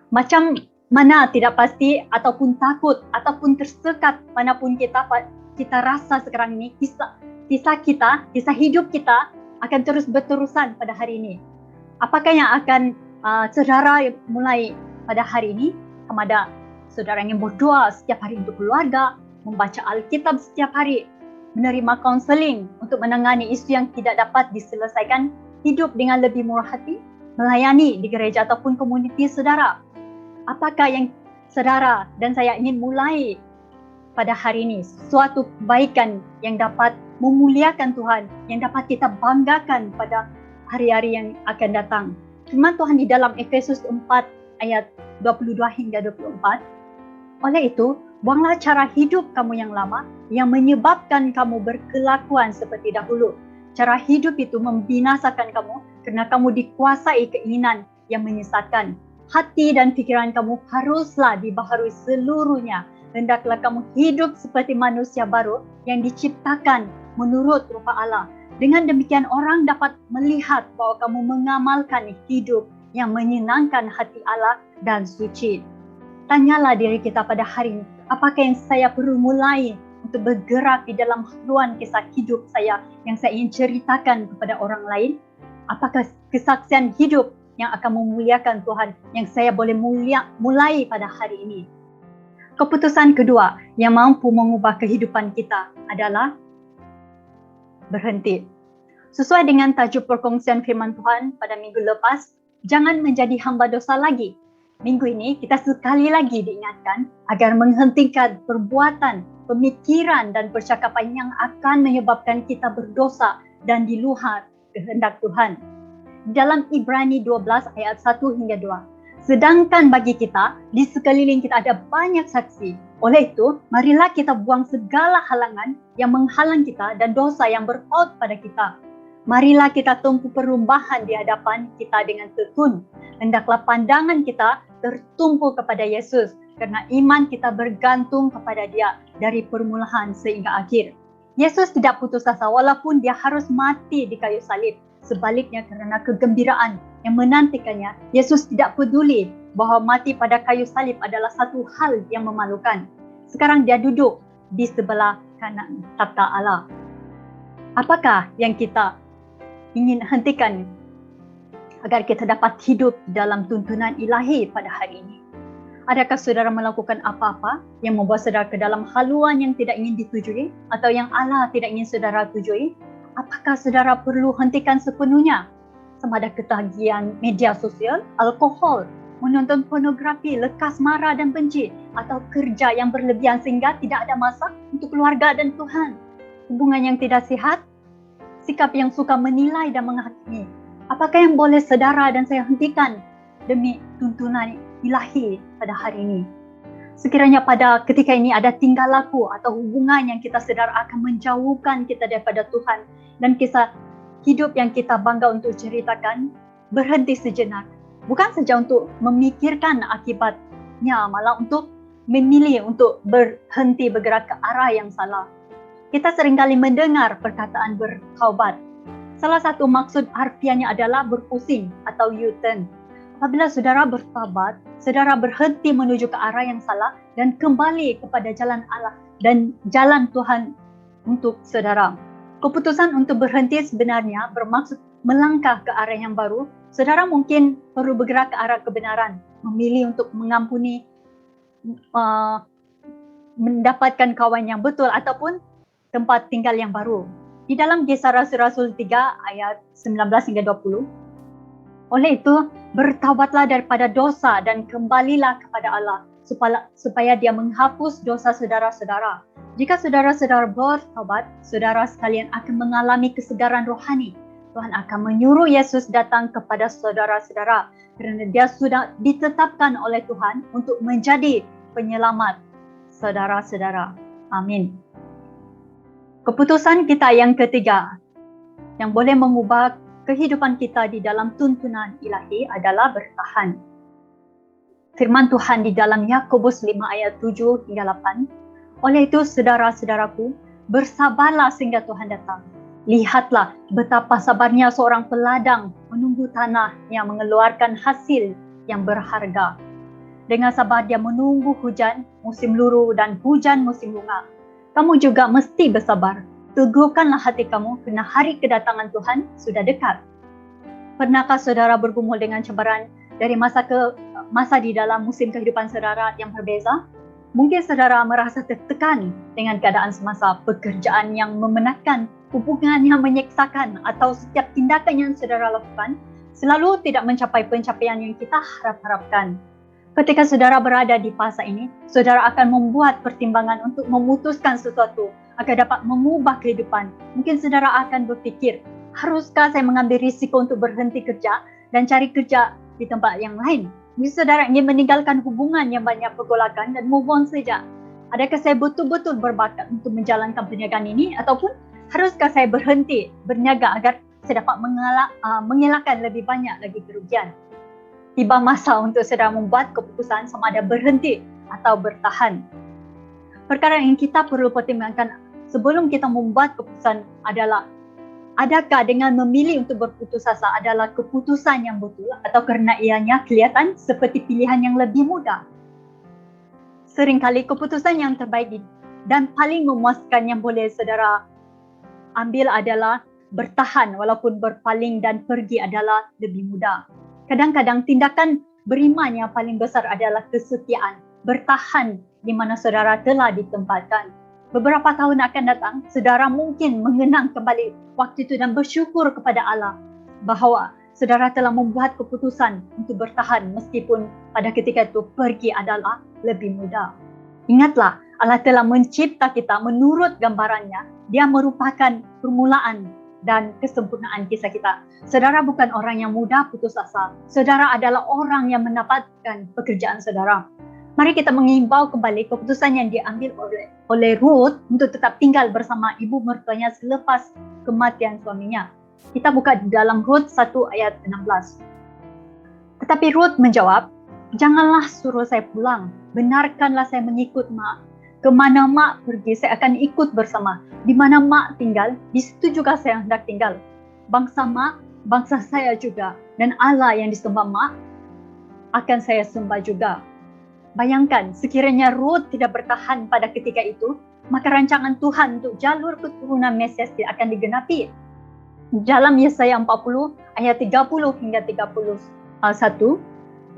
Macam mana tidak pasti ataupun takut ataupun tersekat manapun kita rasa sekarang ini, kisah hidup kita akan terus berterusan pada hari ini. Apakah yang akan saudara mulai pada hari ini? Kepada saudara yang berdoa setiap hari untuk keluarga, membaca Alkitab setiap hari, menerima kaunseling untuk menangani isu yang tidak dapat diselesaikan, hidup dengan lebih murah hati, melayani di gereja ataupun komuniti saudara. Apakah yang saudara dan saya ingin mulai pada hari ini? Suatu kebaikan yang dapat memuliakan Tuhan, yang dapat kita banggakan pada hari-hari yang akan datang. Firman Tuhan di dalam Efesus 4 ayat 22 hingga 24. Oleh itu, buanglah cara hidup kamu yang lama yang menyebabkan kamu berkelakuan seperti dahulu. Cara hidup itu membinasakan kamu kerana kamu dikuasai keinginan yang menyesatkan. Hati dan fikiran kamu haruslah dibaharui seluruhnya. Hendaklah kamu hidup seperti manusia baru yang diciptakan menurut rupa Allah. Dengan demikian orang dapat melihat bahawa kamu mengamalkan hidup yang menyenangkan hati Allah dan suci. Tanyalah diri kita pada hari ini, apakah yang saya perlu mulai untuk bergerak di dalam haluan kisah hidup saya yang saya ingin ceritakan kepada orang lain? Apakah kesaksian hidup yang akan memuliakan Tuhan yang saya boleh mulai pada hari ini? Keputusan kedua yang mampu mengubah kehidupan kita adalah berhenti. Sesuai dengan tajuk perkongsian firman Tuhan pada minggu lepas, jangan menjadi hamba dosa lagi. Minggu ini kita sekali lagi diingatkan agar menghentikan perbuatan, pemikiran dan percakapan yang akan menyebabkan kita berdosa dan di luar kehendak Tuhan. Dalam Ibrani 12 ayat 1 hingga 2. Sedangkan bagi kita, di sekeliling kita ada banyak saksi. Oleh itu, marilah kita buang segala halangan yang menghalang kita dan dosa yang berpaut pada kita. Marilah kita tempuh perumbahan di hadapan kita dengan tekun. Hendaklah pandangan kita tertumpu kepada Yesus, karena iman kita bergantung kepada Dia dari permulaan sehingga akhir. Yesus tidak putus asa walaupun Dia harus mati di kayu salib. Sebaliknya, karena kegembiraan yang menantikannya, Yesus tidak peduli bahwa mati pada kayu salib adalah satu hal yang memalukan. Sekarang Dia duduk di sebelah kanan takhta Allah. Apakah yang kita ingin hentikan agar kita dapat hidup dalam tuntunan ilahi pada hari ini? Adakah saudara melakukan apa-apa yang membawa saudara ke dalam haluan yang tidak ingin ditujui atau yang Allah tidak ingin saudara tujui? Apakah saudara perlu hentikan sepenuhnya? Sama ada ketagihan media sosial, alkohol, menonton pornografi, lekas marah dan benci, atau kerja yang berlebihan sehingga tidak ada masa untuk keluarga dan Tuhan. Hubungan yang tidak sehat, sikap yang suka menilai dan menghakimi. Apakah yang boleh saudara dan saya hentikan demi tuntunan ilahi pada hari ini? Sekiranya pada ketika ini ada tingkah laku atau hubungan yang kita sedar akan menjauhkan kita daripada Tuhan dan kisah hidup yang kita bangga untuk ceritakan, berhenti sejenak. Bukan saja untuk memikirkan akibatnya, malah untuk memilih untuk berhenti bergerak ke arah yang salah. Kita seringkali mendengar perkataan bertaubat. Salah satu maksud harfiahnya adalah berpusing atau U-turn. Apabila saudara bertaubat, saudara berhenti menuju ke arah yang salah dan kembali kepada jalan Allah dan jalan Tuhan untuk saudara. Keputusan untuk berhenti sebenarnya bermaksud melangkah ke arah yang baru. Saudara mungkin perlu bergerak ke arah kebenaran, memilih untuk mengampuni, mendapatkan kawan yang betul ataupun tempat tinggal yang baru. Di dalam Kisah Rasul-Rasul 3 ayat 19 hingga 20. Oleh itu, bertaubatlah daripada dosa dan kembalilah kepada Allah supaya Dia menghapus dosa saudara-saudara. Jika saudara-saudara bertaubat, saudara sekalian akan mengalami kesegaran rohani. Tuhan akan menyuruh Yesus datang kepada saudara-saudara kerana Dia sudah ditetapkan oleh Tuhan untuk menjadi penyelamat saudara-saudara. Amin. Keputusan kita yang ketiga yang boleh mengubah kehidupan kita di dalam tuntunan ilahi adalah bertahan. Firman Tuhan di dalam Yakobus 5 ayat 7 hingga 8. Oleh itu, saudara-saudaraku, bersabarlah sehingga Tuhan datang. Lihatlah betapa sabarnya seorang peladang menunggu tanah yang mengeluarkan hasil yang berharga. Dengan sabar dia menunggu hujan musim luru dan hujan musim bunga. Kamu juga mesti bersabar. Teguhkanlah hati kamu kerana hari kedatangan Tuhan sudah dekat. Pernahkah saudara bergumul dengan cabaran dari masa ke masa di dalam musim kehidupan saudara yang berbeza? Mungkin saudara merasa tertekan dengan keadaan semasa, pekerjaan yang memenatkan, hubungan yang menyeksakan atau setiap tindakan yang saudara lakukan selalu tidak mencapai pencapaian yang kita harapkan. Ketika saudara berada di fasa ini, saudara akan membuat pertimbangan untuk memutuskan sesuatu agar dapat mengubah kehidupan. Mungkin saudara akan berfikir, haruskah saya mengambil risiko untuk berhenti kerja dan cari kerja di tempat yang lain? Mungkin saudara ingin meninggalkan hubungan yang banyak pergolakan dan move on saja. Adakah saya betul-betul berbakat untuk menjalankan perniagaan ini ataupun haruskah saya berhenti berniaga agar saya dapat mengelakkan lebih banyak lagi kerugian? Tiba masa untuk saudara membuat keputusan sama ada berhenti atau bertahan. Perkara yang kita perlu pertimbangkan sebelum kita membuat keputusan adalah, adakah dengan memilih untuk berputus asa adalah keputusan yang betul atau kerana ianya kelihatan seperti pilihan yang lebih mudah? Seringkali keputusan yang terbaik dan paling memuaskan yang boleh saudara ambil adalah bertahan walaupun berpaling dan pergi adalah lebih mudah. Kadang-kadang tindakan beriman yang paling besar adalah kesetiaan, bertahan di mana saudara telah ditempatkan. Beberapa tahun akan datang, saudara mungkin mengenang kembali waktu itu dan bersyukur kepada Allah bahawa saudara telah membuat keputusan untuk bertahan meskipun pada ketika itu pergi adalah lebih mudah. Ingatlah, Allah telah mencipta kita menurut gambarannya. Dia merupakan permulaan dan kesempurnaan kisah kita. Saudara bukan orang yang mudah putus asa. Saudara adalah orang yang mendapatkan pekerjaan saudara. Mari kita mengimbau kembali keputusan yang diambil oleh Ruth untuk tetap tinggal bersama ibu mertuanya selepas kematian suaminya. Kita buka di dalam Ruth 1 ayat 16. Tetapi Ruth menjawab, "Janganlah suruh saya pulang. Benarkanlah saya mengikut mak. Kemana mak pergi, saya akan ikut bersama. Di mana mak tinggal, di situ juga saya hendak tinggal. Bangsa mak, bangsa saya juga. Dan Allah yang disembah mak, akan saya sembah juga." Bayangkan, sekiranya Ruth tidak bertahan pada ketika itu, maka rancangan Tuhan untuk jalur keturunan Mesias tidak akan digenapi. Dalam Yesaya 40 ayat 30 hingga 31,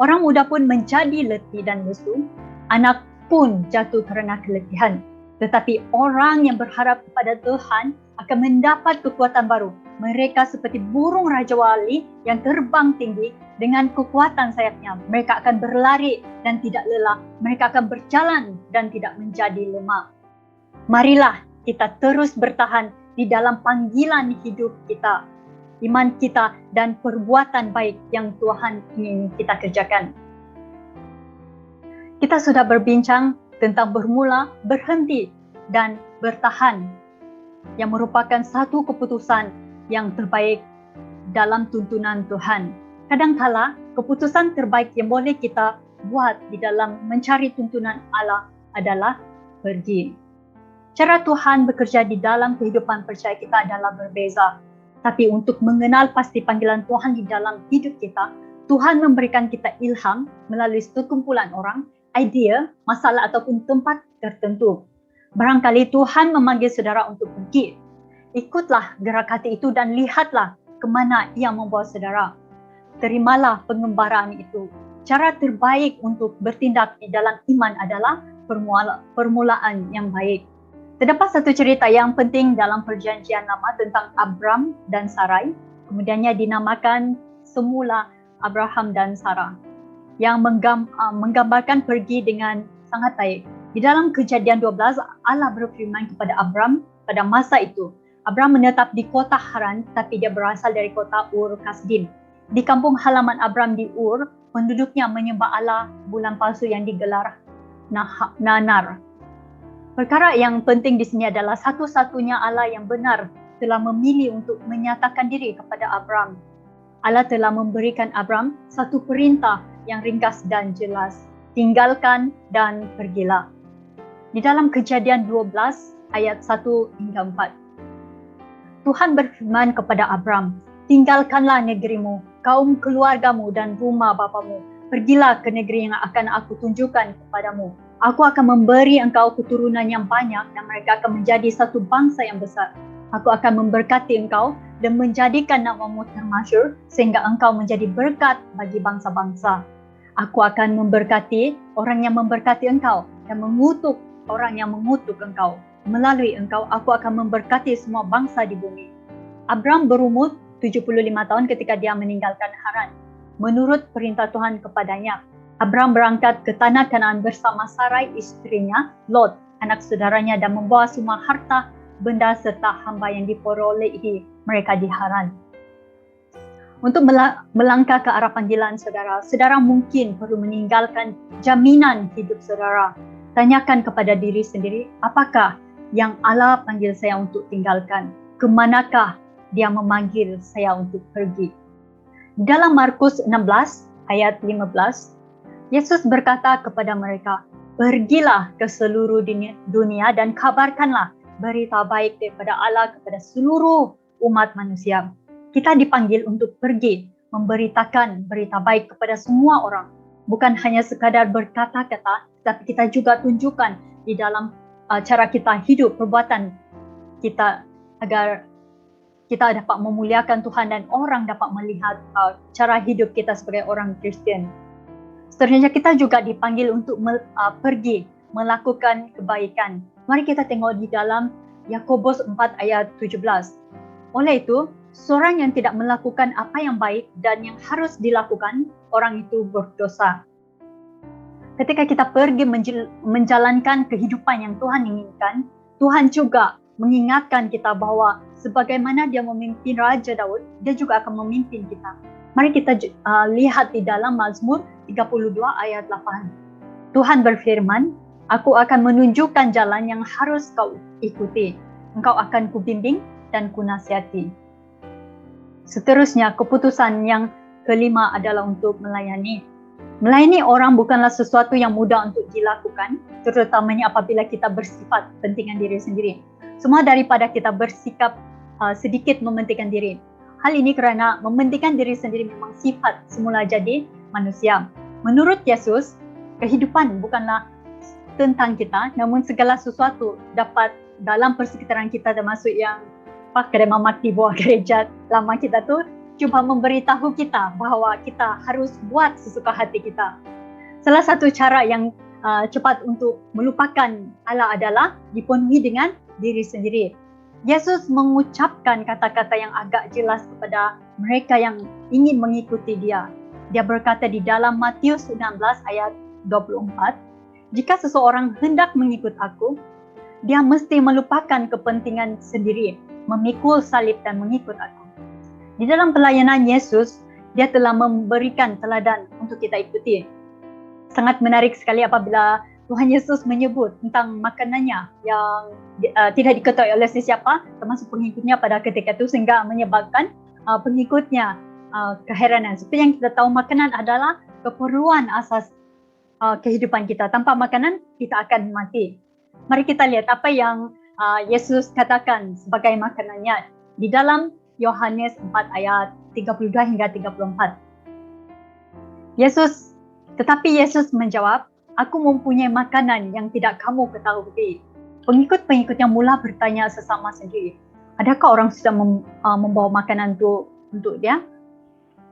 orang muda pun menjadi letih dan lesu, anak pun jatuh kerana keletihan. Tetapi orang yang berharap kepada Tuhan akan mendapat kekuatan baru. Mereka seperti burung Raja Wali yang terbang tinggi dengan kekuatan sayapnya. Mereka akan berlari dan tidak lelah. Mereka akan berjalan dan tidak menjadi lemah. Marilah kita terus bertahan di dalam panggilan hidup kita, iman kita dan perbuatan baik yang Tuhan ingin kita kerjakan. Kita sudah berbincang tentang bermula, berhenti dan bertahan yang merupakan satu keputusan yang terbaik dalam tuntunan Tuhan. Kadangkala keputusan terbaik yang boleh kita buat di dalam mencari tuntunan Allah adalah pergi. Cara Tuhan bekerja di dalam kehidupan percaya kita adalah berbeza. Tapi untuk mengenal pasti panggilan Tuhan di dalam hidup kita, Tuhan memberikan kita ilham melalui sekumpulan orang, idea, masalah ataupun tempat tertentu. Barangkali Tuhan memanggil saudara untuk pergi. Ikutlah gerak hati itu dan lihatlah ke mana ia membawa saudara. Terimalah pengembaraan itu. Cara terbaik untuk bertindak di dalam iman adalah permulaan yang baik. Terdapat satu cerita yang penting dalam perjanjian lama tentang Abram dan Sarai. Kemudiannya dinamakan semula Abraham dan Sarah, yang menggambarkan pergi dengan sangat baik. Di dalam Kejadian 12, Allah berfirman kepada Abram pada masa itu. Abram menetap di kota Haran, tapi dia berasal dari kota Ur Kasdim. Di kampung halaman Abram di Ur, penduduknya menyembah Allah bulan palsu yang digelar Nanar. Perkara yang penting di sini adalah satu-satunya Allah yang benar telah memilih untuk menyatakan diri kepada Abram. Allah telah memberikan Abram satu perintah yang ringkas dan jelas. Tinggalkan dan pergilah. Di dalam Kejadian 12 ayat 1 hingga 4. Tuhan berfirman kepada Abram, "Tinggalkanlah negerimu, kaum keluargamu dan rumah bapamu. Pergilah ke negeri yang akan aku tunjukkan kepadamu. Aku akan memberi engkau keturunan yang banyak dan mereka akan menjadi satu bangsa yang besar. Aku akan memberkati engkau dan menjadikan namamu termasyhur sehingga engkau menjadi berkat bagi bangsa-bangsa. Aku akan memberkati orang yang memberkati engkau dan mengutuk orang yang mengutuk engkau. Melalui engkau, aku akan memberkati semua bangsa di bumi." Abram berumur 75 tahun ketika dia meninggalkan Haran. Menurut perintah Tuhan kepadanya, Abram berangkat ke tanah Kanaan bersama Sarai istrinya, Lot, anak saudaranya, dan membawa semua harta, benda serta hamba yang diperolehi mereka di Haran. Untuk melangkah ke arah panggilan saudara, saudara mungkin perlu meninggalkan jaminan hidup saudara. Tanyakan kepada diri sendiri, apakah yang Allah panggil saya untuk tinggalkan? Kemanakah dia memanggil saya untuk pergi? Dalam Markus 16 ayat 15, Yesus berkata kepada mereka, "Pergilah ke seluruh dunia dan kabarkanlah berita baik daripada Allah kepada seluruh umat manusia." Kita dipanggil untuk pergi, memberitakan berita baik kepada semua orang. Bukan hanya sekadar berkata-kata, tapi kita juga tunjukkan di dalam cara kita hidup, perbuatan kita, agar kita dapat memuliakan Tuhan dan orang dapat melihat cara hidup kita sebagai orang Kristian. Seterusnya kita juga dipanggil untuk pergi, melakukan kebaikan. Mari kita tengok di dalam Yakobus 4 ayat 17. Oleh itu, seorang yang tidak melakukan apa yang baik dan yang harus dilakukan, orang itu berdosa. Ketika kita pergi menjalankan kehidupan yang Tuhan inginkan, Tuhan juga mengingatkan kita bahwa sebagaimana dia memimpin Raja Daud, dia juga akan memimpin kita. Mari kita lihat di dalam Mazmur 32 ayat 8. Tuhan berfirman, "Aku akan menunjukkan jalan yang harus kau ikuti. Engkau akan kubimbing dan kunasihati." Seterusnya, keputusan yang kelima adalah untuk melayani. Melayani orang bukanlah sesuatu yang mudah untuk dilakukan, terutamanya apabila kita bersifat pentingan diri sendiri. Semua daripada kita bersikap sedikit mementingkan diri. Hal ini kerana mementingkan diri sendiri memang sifat semula jadi manusia. Menurut Yesus, kehidupan bukanlah tentang kita, namun segala sesuatu dapat dalam persekitaran kita, termasuk yang kedai mamak di bawah gereja lama kita tu, cuba memberitahu kita bahawa kita harus buat sesuka hati kita. Salah satu cara yang cepat untuk melupakan Allah adalah dipenuhi dengan diri sendiri. Yesus mengucapkan kata-kata yang agak jelas kepada mereka yang ingin mengikuti dia. Dia berkata di dalam Matius 16 ayat 24, "Jika seseorang hendak mengikut aku, dia mesti melupakan kepentingan sendiri, memikul salib dan mengikut aku." Di dalam pelayanan Yesus, dia telah memberikan teladan untuk kita ikuti. Sangat menarik sekali apabila Tuhan Yesus menyebut tentang makanannya yang tidak diketahui oleh sesiapa, termasuk pengikutnya pada ketika itu, sehingga menyebabkan pengikutnya keheranan. Seperti yang kita tahu, makanan adalah keperluan asas kehidupan kita. Tanpa makanan, kita akan mati. Mari kita lihat apa yang Yesus katakan sebagai makanannya di dalam Yohanes 4 ayat 32 hingga 34. Tetapi Yesus menjawab, "Aku mempunyai makanan yang tidak kamu ketahui." Pengikut-pengikutnya mula bertanya sesama sendiri, "Adakah orang sudah membawa makanan itu untuk dia?"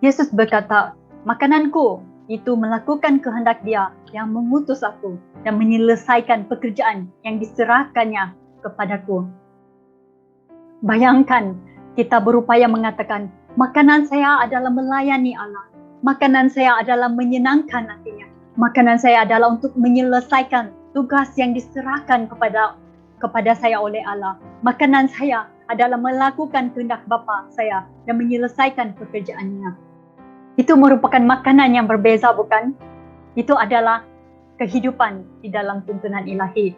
Yesus berkata, "Makananku itu melakukan kehendak dia yang mengutus aku dan menyelesaikan pekerjaan yang diserahkannya kepadaku." Bayangkan kita berupaya mengatakan, "Makanan saya adalah melayani Allah. Makanan saya adalah menyenangkan hatinya. Makanan saya adalah untuk menyelesaikan tugas yang diserahkan kepada saya oleh Allah. Makanan saya adalah melakukan kehendak Bapa saya dan menyelesaikan pekerjaannya." Itu merupakan makanan yang berbeza, bukan? Itu adalah kehidupan di dalam tuntunan ilahi.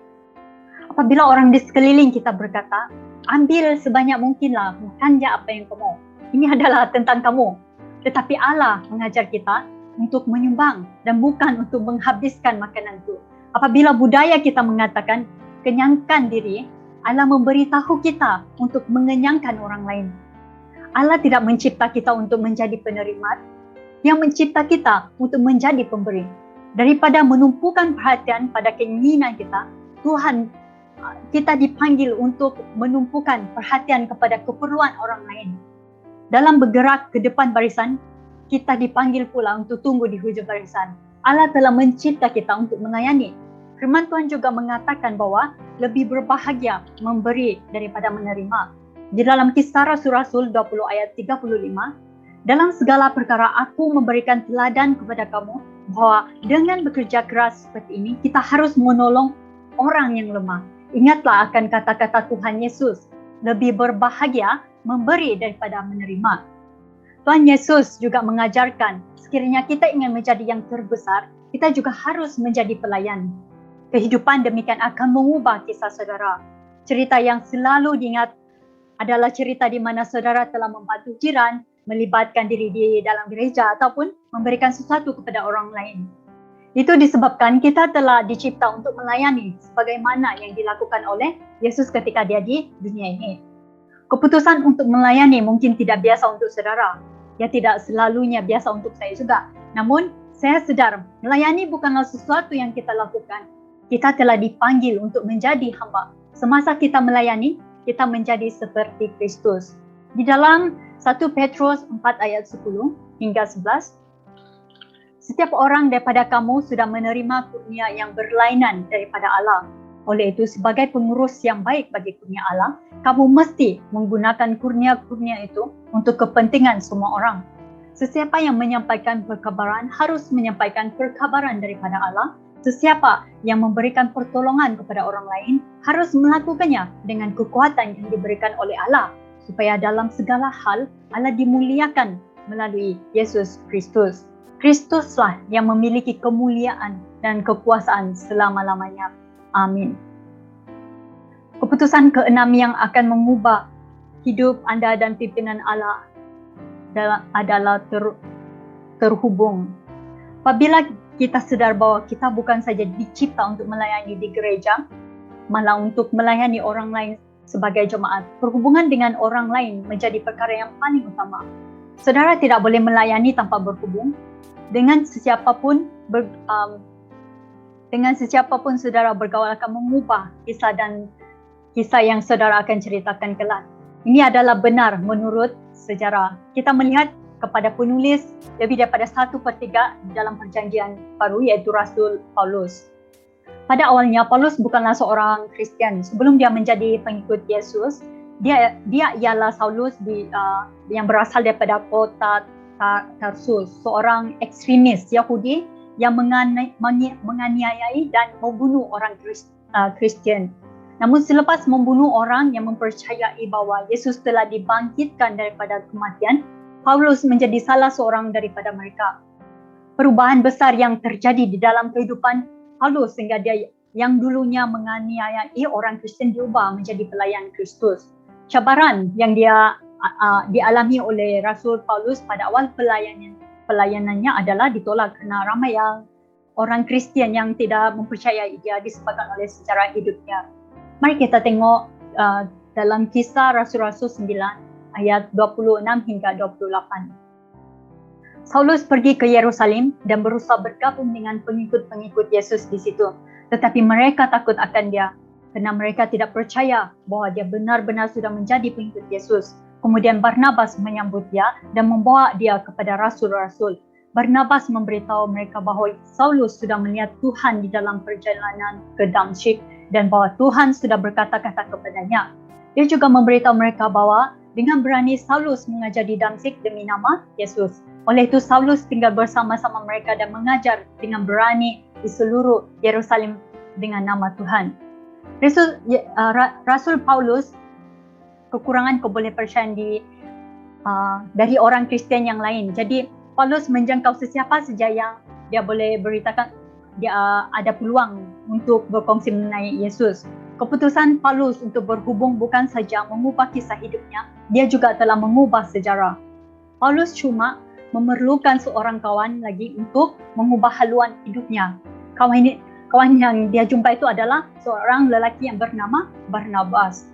Apabila orang di sekeliling kita berkata, "Ambil sebanyak mungkinlah, makan je apa yang kamu. Ini adalah tentang kamu." Tetapi Allah mengajar kita untuk menyumbang dan bukan untuk menghabiskan makanan itu. Apabila budaya kita mengatakan kenyangkan diri, Allah memberitahu kita untuk mengenyangkan orang lain. Allah tidak mencipta kita untuk menjadi penerima, yang mencipta kita untuk menjadi pemberi. Daripada menumpukan perhatian pada keinginan kita dipanggil untuk menumpukan perhatian kepada keperluan orang lain. Dalam bergerak ke depan barisan, kita dipanggil pula untuk tunggu di hujung barisan. Allah telah mencipta kita untuk melayani. Firman Tuhan juga mengatakan bahawa lebih berbahagia memberi daripada menerima. Di dalam Kisah Rasul-Rasul 20 ayat 35, "Dalam segala perkara aku memberikan teladan kepada kamu bahawa dengan bekerja keras seperti ini, kita harus menolong orang yang lemah." Ingatlah akan kata-kata Tuhan Yesus, lebih berbahagia memberi daripada menerima. Tuhan Yesus juga mengajarkan, sekiranya kita ingin menjadi yang terbesar, kita juga harus menjadi pelayan. Kehidupan demikian akan mengubah kisah saudara. Cerita yang selalu diingat adalah cerita di mana saudara telah membantu jiran, melibatkan diri di dalam gereja ataupun memberikan sesuatu kepada orang lain. Itu disebabkan kita telah dicipta untuk melayani sebagaimana yang dilakukan oleh Yesus ketika dia di dunia ini. Keputusan untuk melayani mungkin tidak biasa untuk saudara. Ya, tidak selalunya biasa untuk saya juga. Namun, saya sedar melayani bukanlah sesuatu yang kita lakukan. Kita telah dipanggil untuk menjadi hamba. Semasa kita melayani, kita menjadi seperti Kristus. Di dalam 1 Petrus 4 ayat 10 hingga 11, "Setiap orang daripada kamu sudah menerima kurnia yang berlainan daripada Allah. Oleh itu, sebagai pengurus yang baik bagi kurnia Allah, kamu mesti menggunakan kurnia-kurnia itu untuk kepentingan semua orang. Sesiapa yang menyampaikan perkabaran harus menyampaikan perkabaran daripada Allah. Sesiapa yang memberikan pertolongan kepada orang lain harus melakukannya dengan kekuatan yang diberikan oleh Allah, supaya dalam segala hal Allah dimuliakan melalui Yesus Kristus. Kristuslah yang memiliki kemuliaan dan kekuasaan selama-lamanya. Amin. Keputusan keenam yang akan mengubah hidup anda dan pimpinan Allah adalah terhubung. Apabila kita sedar bahwa kita bukan saja dicipta untuk melayani di gereja, malah untuk melayani orang lain sebagai jemaat, perhubungan dengan orang lain menjadi perkara yang paling utama. Saudara tidak boleh melayani tanpa berhubung dengan sesiapapun. Dengan sesiapapun saudara bergaul akan mengubah kisah yang saudara akan ceritakan kelak. Ini adalah benar menurut sejarah. Kita melihat kepada penulis lebih daripada 1/3 dalam perjanjian baru, iaitu Rasul Paulus. Pada awalnya Paulus bukanlah seorang Kristian. Sebelum dia menjadi pengikut Yesus, dia ialah Saulus yang berasal daripada kota Tarsus, seorang ekstremis Yahudi yang menganiayai dan membunuh orang Kristian. Namun selepas membunuh orang yang mempercayai bahawa Yesus telah dibangkitkan daripada kematian, Paulus menjadi salah seorang daripada mereka. Perubahan besar yang terjadi di dalam kehidupan Paulus sehingga dia yang dulunya menganiayai orang Kristian diubah menjadi pelayan Kristus. Cabaran yang dialami oleh Rasul Paulus pada awal pelayanannya adalah ditolak kerana ramai orang Kristian yang tidak mempercayai dia disebabkan oleh sejarah hidupnya. Mari kita tengok dalam Kisah Rasul-Rasul 9 ayat 26 hingga 28. Saulus pergi ke Yerusalem dan berusaha bergabung dengan pengikut-pengikut Yesus di situ. Tetapi mereka takut akan dia kerana mereka tidak percaya bahawa dia benar-benar sudah menjadi pengikut Yesus. Kemudian Barnabas menyambut dia dan membawa dia kepada rasul-rasul. Barnabas memberitahu mereka bahawa Saulus sudah melihat Tuhan di dalam perjalanan ke Damsyik dan bahawa Tuhan sudah berkata-kata kepadanya. Dia juga memberitahu mereka bahawa dengan berani Saulus mengajar di Damsyik demi nama Yesus. Oleh itu Saulus tinggal bersama-sama mereka dan mengajar dengan berani di seluruh Yerusalem dengan nama Tuhan. Rasul Paulus kekurangan kepercayaan dari orang Kristian yang lain. Jadi Paulus menjangkau sesiapa saja yang dia boleh beritakan dia ada peluang untuk berkongsi mengenai Yesus. Keputusan Paulus untuk berhubung bukan saja mengubah kisah hidupnya, dia juga telah mengubah sejarah. Paulus cuma memerlukan seorang kawan lagi untuk mengubah haluan hidupnya. Kawan yang dia jumpa itu adalah seorang lelaki yang bernama Barnabas.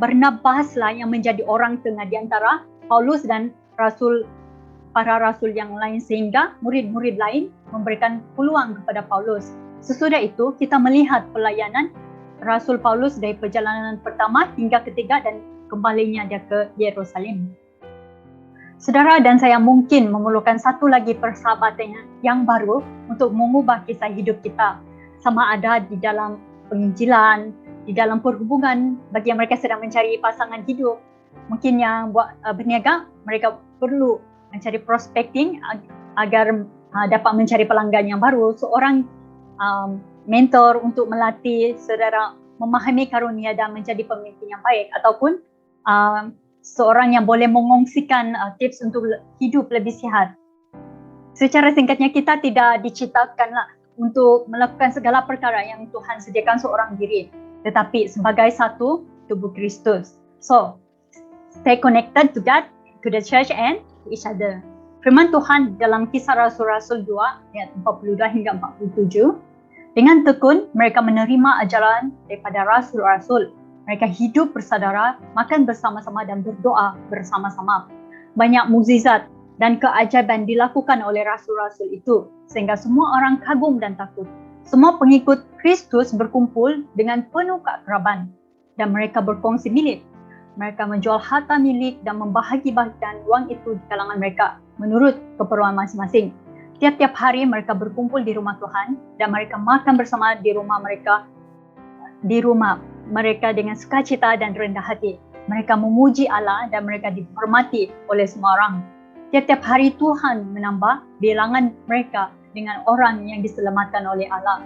Barnabaslah yang menjadi orang tengah di antara Paulus dan para rasul yang lain sehingga murid-murid lain memberikan peluang kepada Paulus. Sesudah itu kita melihat pelayanan Rasul Paulus dari perjalanan pertama hingga ketiga dan kembalinya dia ke Yerusalem. Saudara dan saya mungkin memerlukan satu lagi persahabatan yang baru untuk mengubah kisah hidup kita. Sama ada di dalam penginjilan, di dalam perhubungan bagi yang mereka sedang mencari pasangan hidup. Mungkin yang buat berniaga, mereka perlu mencari prospecting agar dapat mencari pelanggan yang baru. Seorang mentor untuk melatih saudara memahami karunia dan menjadi pemimpin yang baik. Ataupun seorang yang boleh mengongsikan tips untuk hidup lebih sihat. Secara singkatnya kita tidak diciptakanlah untuk melakukan segala perkara yang Tuhan sediakan seorang diri, tetapi sebagai satu tubuh Kristus. So, stay connected to God, to the church and to each other. Firman Tuhan dalam Kisah Rasul-Rasul 2 ayat 42 hingga 47. Dengan tekun mereka menerima ajaran daripada rasul-rasul. Mereka hidup bersaudara, makan bersama-sama dan berdoa bersama-sama. Banyak mukjizat dan keajaiban dilakukan oleh rasul-rasul itu sehingga semua orang kagum dan takut. Semua pengikut Kristus berkumpul dengan penuh keakraban dan mereka berkongsi milik. Mereka menjual harta milik dan membahagi-bahagikan wang itu di kalangan mereka menurut keperluan masing-masing. Tiap-tiap hari mereka berkumpul di rumah Tuhan dan mereka makan bersama di rumah mereka di rumah mereka dengan sukacita dan rendah hati. Mereka memuji Allah dan mereka dihormati oleh semua orang. Tiap-tiap hari Tuhan menambah bilangan mereka dengan orang yang diselamatkan oleh Allah.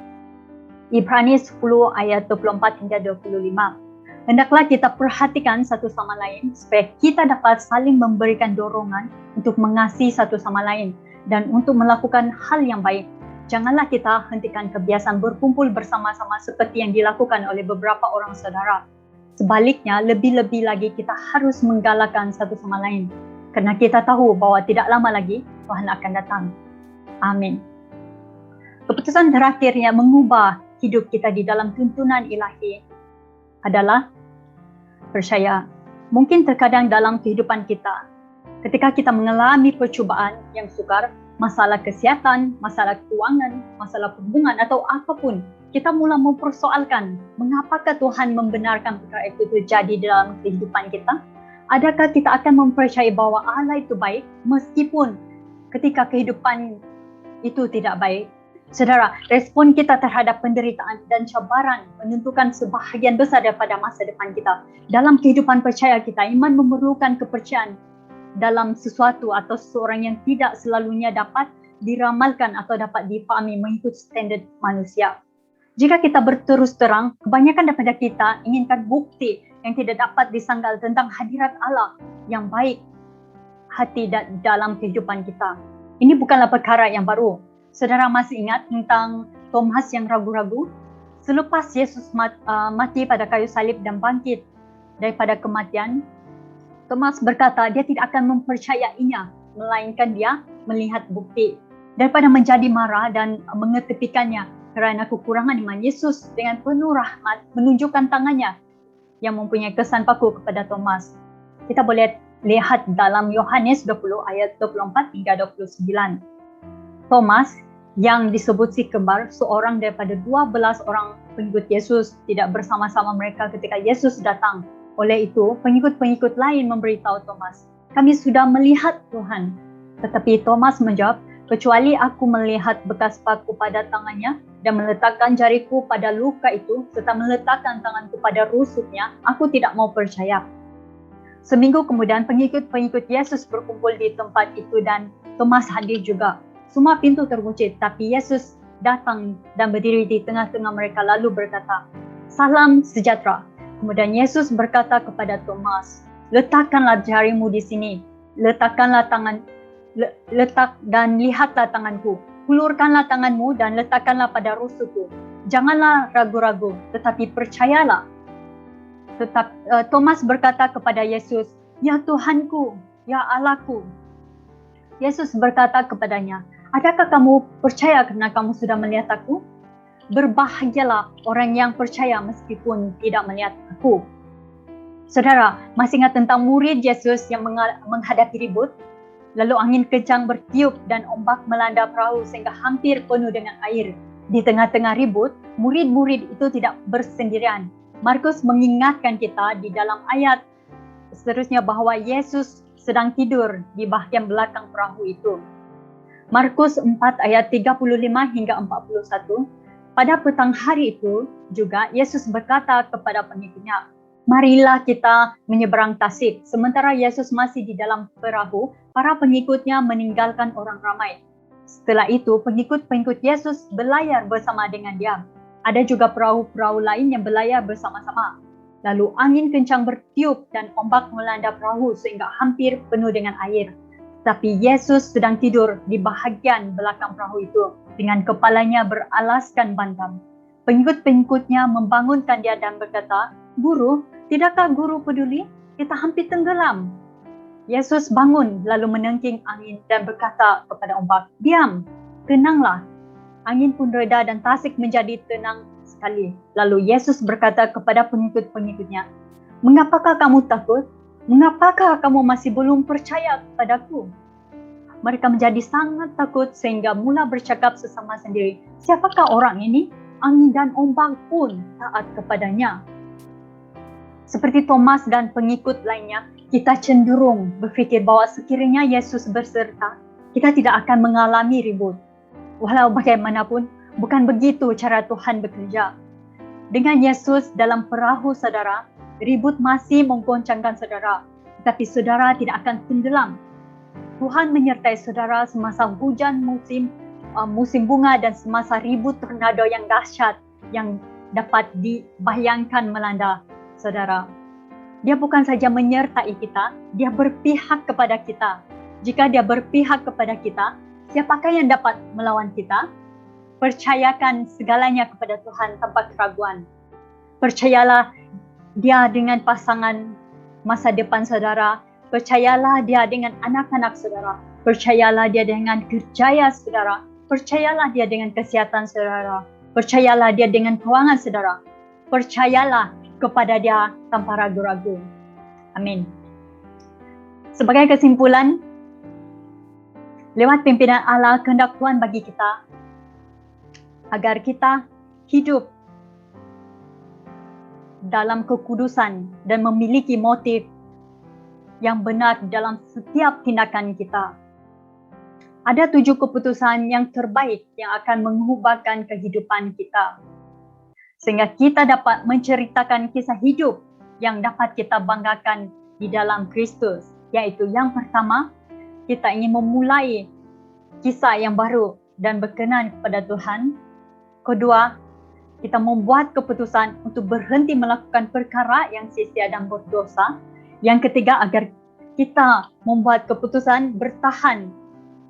Ibrani 10 ayat 24 hingga 25. Hendaklah kita perhatikan satu sama lain supaya kita dapat saling memberikan dorongan untuk mengasihi satu sama lain dan untuk melakukan hal yang baik. Janganlah kita hentikan kebiasaan berkumpul bersama-sama seperti yang dilakukan oleh beberapa orang saudara. Sebaliknya, lebih-lebih lagi kita harus menggalakkan satu sama lain. Kerana kita tahu bahawa tidak lama lagi Tuhan akan datang. Amin. Keputusan terakhir yang mengubah hidup kita di dalam tuntunan ilahi adalah percaya. Mungkin terkadang dalam kehidupan kita, ketika kita mengalami percubaan yang sukar, masalah kesihatan, masalah keuangan, masalah hubungan atau apapun, kita mula mempersoalkan mengapakah Tuhan membenarkan perkara itu terjadi dalam kehidupan kita. Adakah kita akan mempercayai bahawa Allah itu baik meskipun ketika kehidupan itu tidak baik? Saudara, respon kita terhadap penderitaan dan cabaran menentukan sebahagian besar daripada masa depan kita. Dalam kehidupan percaya kita, iman memerlukan kepercayaan dalam sesuatu atau seseorang yang tidak selalunya dapat diramalkan atau dapat difahami mengikut standard manusia. Jika kita berterus terang, kebanyakan daripada kita inginkan bukti yang tidak dapat disangkal tentang hadirat Allah yang baik hati dalam kehidupan kita. Ini bukanlah perkara yang baru. Saudara masih ingat tentang Thomas yang ragu-ragu? Selepas Yesus mati pada kayu salib dan bangkit daripada kematian, Thomas berkata dia tidak akan mempercayainya, melainkan dia melihat bukti. Daripada menjadi marah dan mengetepikannya kerana kekurangan iman, Yesus dengan penuh rahmat menunjukkan tangannya yang mempunyai kesan paku kepada Thomas. Kita boleh lihat dalam Yohanes 20 ayat 24 hingga 29. Thomas yang disebut si kembar, seorang daripada 12 orang pengikut Yesus, tidak bersama-sama mereka ketika Yesus datang. Oleh itu, pengikut-pengikut lain memberitahu Thomas, kami sudah melihat Tuhan. Tetapi Thomas menjawab, kecuali aku melihat bekas paku pada tangannya dan meletakkan jariku pada luka itu serta meletakkan tanganku pada rusuknya, aku tidak mau percaya. Seminggu kemudian, pengikut-pengikut Yesus berkumpul di tempat itu dan Thomas hadir juga. Semua pintu terkunci, tapi Yesus datang dan berdiri di tengah-tengah mereka lalu berkata, salam sejahtera. Kemudian Yesus berkata kepada Thomas, letakkanlah jarimu di sini, letak dan lihatlah tanganku, hulurkanlah tanganmu dan letakkanlah pada rusukku. Janganlah ragu-ragu, tetapi percayalah. Thomas berkata kepada Yesus, ya Tuhanku, ya Allahku. Yesus berkata kepadanya, adakah kamu percaya kerana kamu sudah melihat aku? Berbahagialah orang yang percaya meskipun tidak melihat aku. Saudara, masih ingat tentang murid Yesus yang menghadapi ribut? Lalu angin kencang bertiup dan ombak melanda perahu sehingga hampir penuh dengan air. Di tengah-tengah ribut, murid-murid itu tidak bersendirian. Markus mengingatkan kita di dalam ayat seterusnya bahawa Yesus sedang tidur di bahagian belakang perahu itu. Markus 4 ayat 35 hingga 41. Pada petang hari itu juga Yesus berkata kepada pengikutnya, marilah kita menyeberang tasik. Sementara Yesus masih di dalam perahu, para pengikutnya meninggalkan orang ramai. Setelah itu, pengikut-pengikut Yesus berlayar bersama dengan dia. Ada juga perahu-perahu lain yang berlayar bersama-sama. Lalu angin kencang bertiup dan ombak melanda perahu sehingga hampir penuh dengan air. Tapi Yesus sedang tidur di bahagian belakang perahu itu dengan kepalanya beralaskan bantal. Pengikut-pengikutnya membangunkan dia dan berkata, Guru, tidakkah Guru peduli? Kita hampir tenggelam. Yesus bangun lalu menengking angin dan berkata kepada ombak, diam, tenanglah. Angin pun reda dan tasik menjadi tenang sekali. Lalu Yesus berkata kepada pengikut-pengikutnya, mengapakah kamu takut? Mengapakah kamu masih belum percaya kepadaku? Mereka menjadi sangat takut sehingga mula bercakap sesama sendiri, siapakah orang ini? Angin dan ombak pun taat kepadanya. Seperti Thomas dan pengikut lainnya, kita cenderung berfikir bahawa sekiranya Yesus berserta, kita tidak akan mengalami ribut. Walau bagaimanapun, bukan begitu cara Tuhan bekerja. Dengan Yesus dalam perahu saudara, ribut masih menggoncangkan saudara, tetapi saudara tidak akan tenggelam. Tuhan menyertai saudara semasa hujan musim bunga dan semasa ribut tornado yang dahsyat yang dapat dibayangkan melanda saudara. Dia bukan saja menyertai kita, dia berpihak kepada kita. Jika dia berpihak kepada kita, siapakah yang dapat melawan kita? Percayakan segalanya kepada Tuhan tanpa keraguan. Percayalah dia dengan pasangan masa depan saudara. Percayalah dia dengan anak-anak saudara. Percayalah dia dengan kerjaya saudara. Percayalah dia dengan kesihatan saudara. Percayalah dia dengan keuangan saudara. Percayalah kepada dia tanpa ragu-ragu. Amin. Sebagai kesimpulan, lewat pimpinan Allah, kehendak Tuhan bagi kita agar kita hidup dalam kekudusan dan memiliki motif yang benar dalam setiap tindakan kita. Ada 7 keputusan yang terbaik yang akan mengubahkan kehidupan kita, sehingga kita dapat menceritakan kisah hidup yang dapat kita banggakan di dalam Kristus. Yaitu yang pertama, kita ingin memulai kisah yang baru dan berkenan kepada Tuhan. Kedua, kita membuat keputusan untuk berhenti melakukan perkara yang sia-sia dan berdosa. Yang ketiga, agar kita membuat keputusan bertahan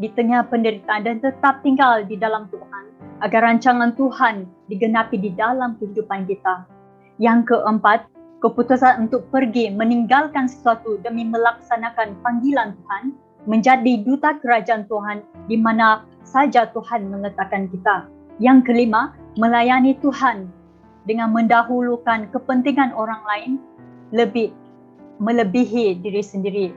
di tengah penderitaan dan tetap tinggal di dalam Tuhan, agar rancangan Tuhan digenapi di dalam kehidupan kita. Yang keempat, keputusan untuk pergi meninggalkan sesuatu demi melaksanakan panggilan Tuhan, menjadi duta kerajaan Tuhan di mana saja Tuhan meletakkan kita. Yang kelima, melayani Tuhan dengan mendahulukan kepentingan orang lain melebihi diri sendiri.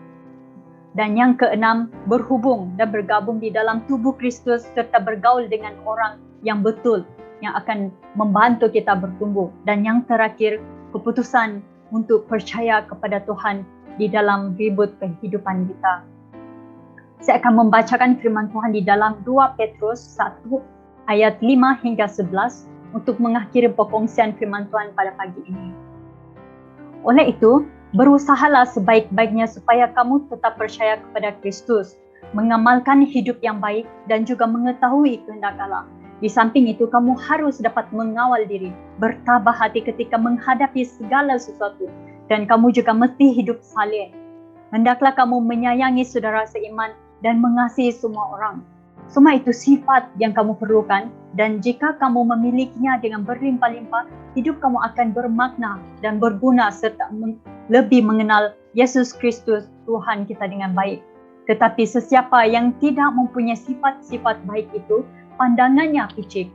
Dan yang keenam, berhubung dan bergabung di dalam tubuh Kristus serta bergaul dengan orang yang betul yang akan membantu kita bertumbuh. Dan yang terakhir, keputusan untuk percaya kepada Tuhan di dalam ribut kehidupan kita. Saya akan membacakan firman Tuhan di dalam 2 Petrus 1 ayat 5 hingga 11 untuk mengakhiri perkongsian firman Tuhan pada pagi ini. Oleh itu, berusahalah sebaik-baiknya supaya kamu tetap percaya kepada Kristus, mengamalkan hidup yang baik dan juga mengetahui kehendak Allah. Di samping itu, kamu harus dapat mengawal diri, bertabah hati ketika menghadapi segala sesuatu, dan kamu juga mesti hidup saleh. Hendaklah kamu menyayangi saudara seiman dan mengasihi semua orang. Semua itu sifat yang kamu perlukan, dan jika kamu memilikinya dengan berlimpah-limpah, hidup kamu akan bermakna dan berguna serta lebih mengenal Yesus Kristus Tuhan kita dengan baik. Tetapi sesiapa yang tidak mempunyai sifat-sifat baik itu, pandangannya picik.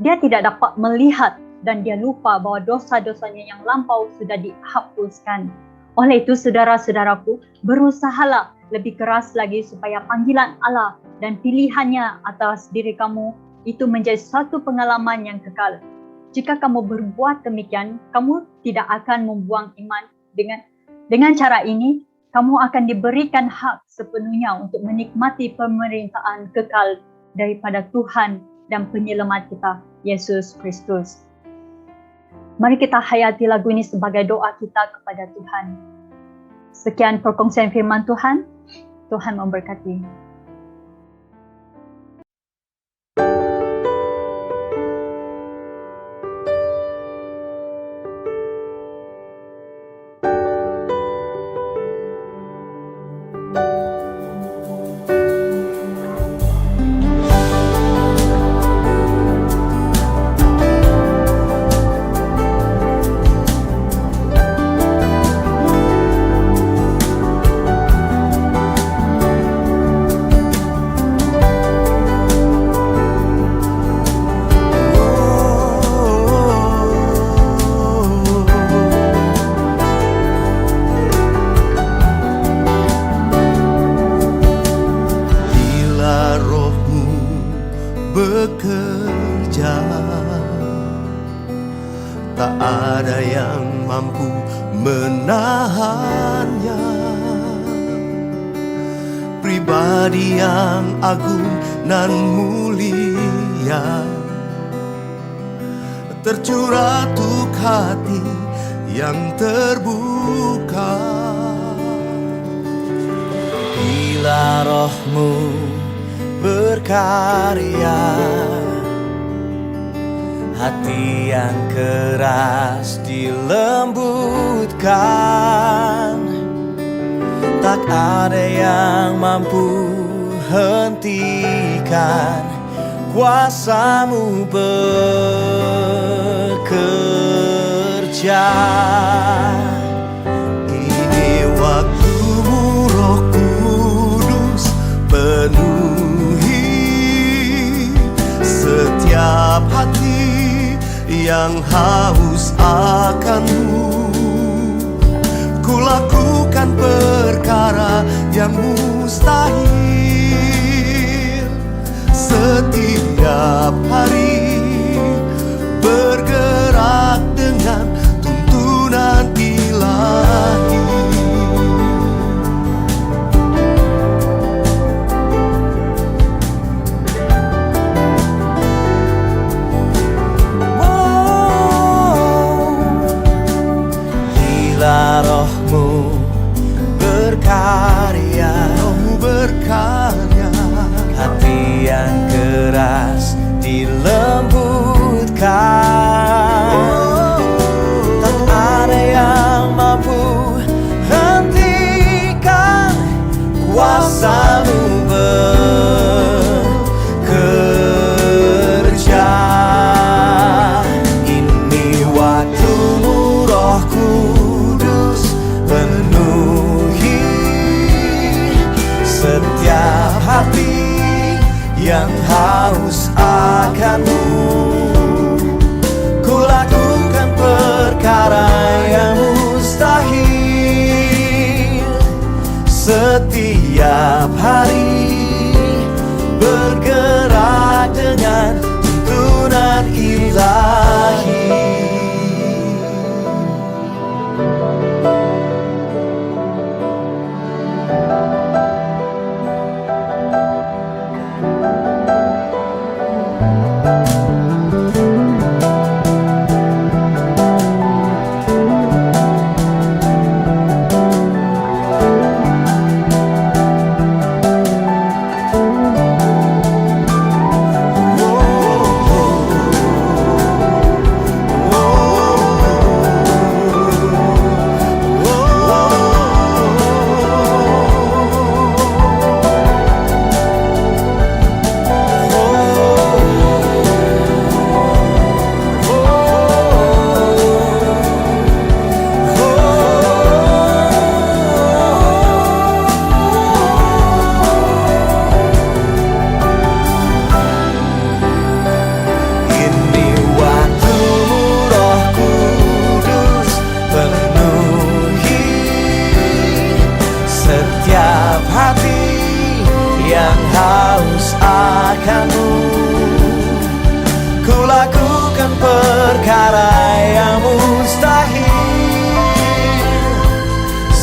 Dia tidak dapat melihat dan dia lupa bahwa dosa-dosanya yang lampau sudah dihapuskan. Oleh itu, saudara-saudaraku, berusahalah lebih keras lagi supaya panggilan Allah dan pilihannya atas diri kamu itu menjadi satu pengalaman yang kekal. Jika kamu berbuat demikian, kamu tidak akan membuang iman. Dengan cara ini, kamu akan diberikan hak sepenuhnya untuk menikmati pemerintahan kekal daripada Tuhan dan penyelamat kita, Yesus Kristus. Mari kita hayati lagu ini sebagai doa kita kepada Tuhan. Sekian perkongsian firman Tuhan. Tuhan memberkati. bekerja, tak ada yang mampu menahannya. Pribadi yang agung dan mulia, tercurah untuk hati yang terbuka. Bila rohmu berkarya, hati yang keras dilembutkan. Tak ada yang mampu hentikan kuasamu bekerja. Ini waktumu, Roh Kudus, penuhi setiap hati yang haus akan-Mu. Ku lakukan perkara yang mustahil setiap hari, bergerak dengan tuntunan ilahi. Bila rohmu berkarya, hati yang keras dilembutkan. Tak ada yang mampu hentikan kuasa-Mu bekerja. Ini waktumu, Roh Kudus, penuhi setiap hati yang haus akan-Mu. Ku lakukan perkara yang mustahil setiap hari, bergerak dengan tuntunan ilahi.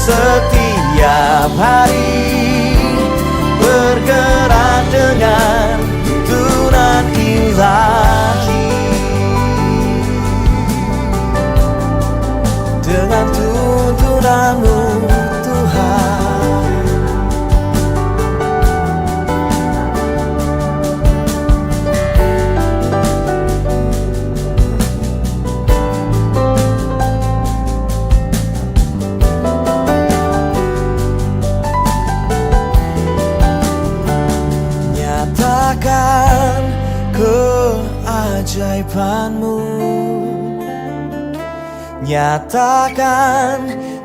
Setiap hari bergerak dengan tuntunan ilahi, dengan tuntunan-Mu Tuhan. Nyatakan keajaiban-Mu, nyatakan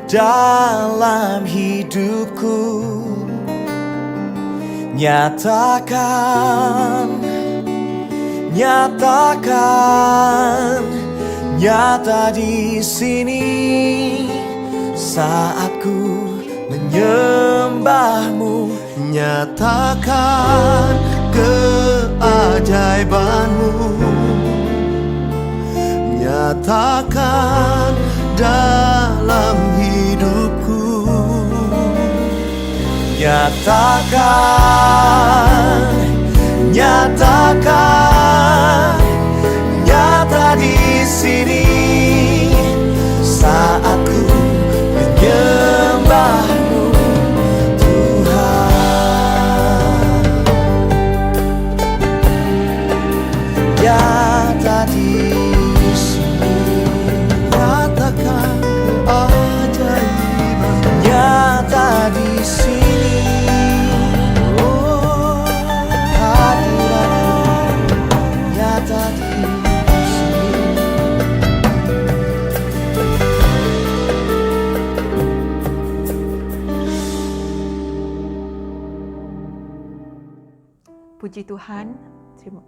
dalam hidupku, nyatakan, nyatakan, nyata di sini saat ku menyembah-Mu. Nyatakan keajaiban-Mu, nyatakan dalam hidupku, nyatakan, nyatakan, nyata di Puji Tuhan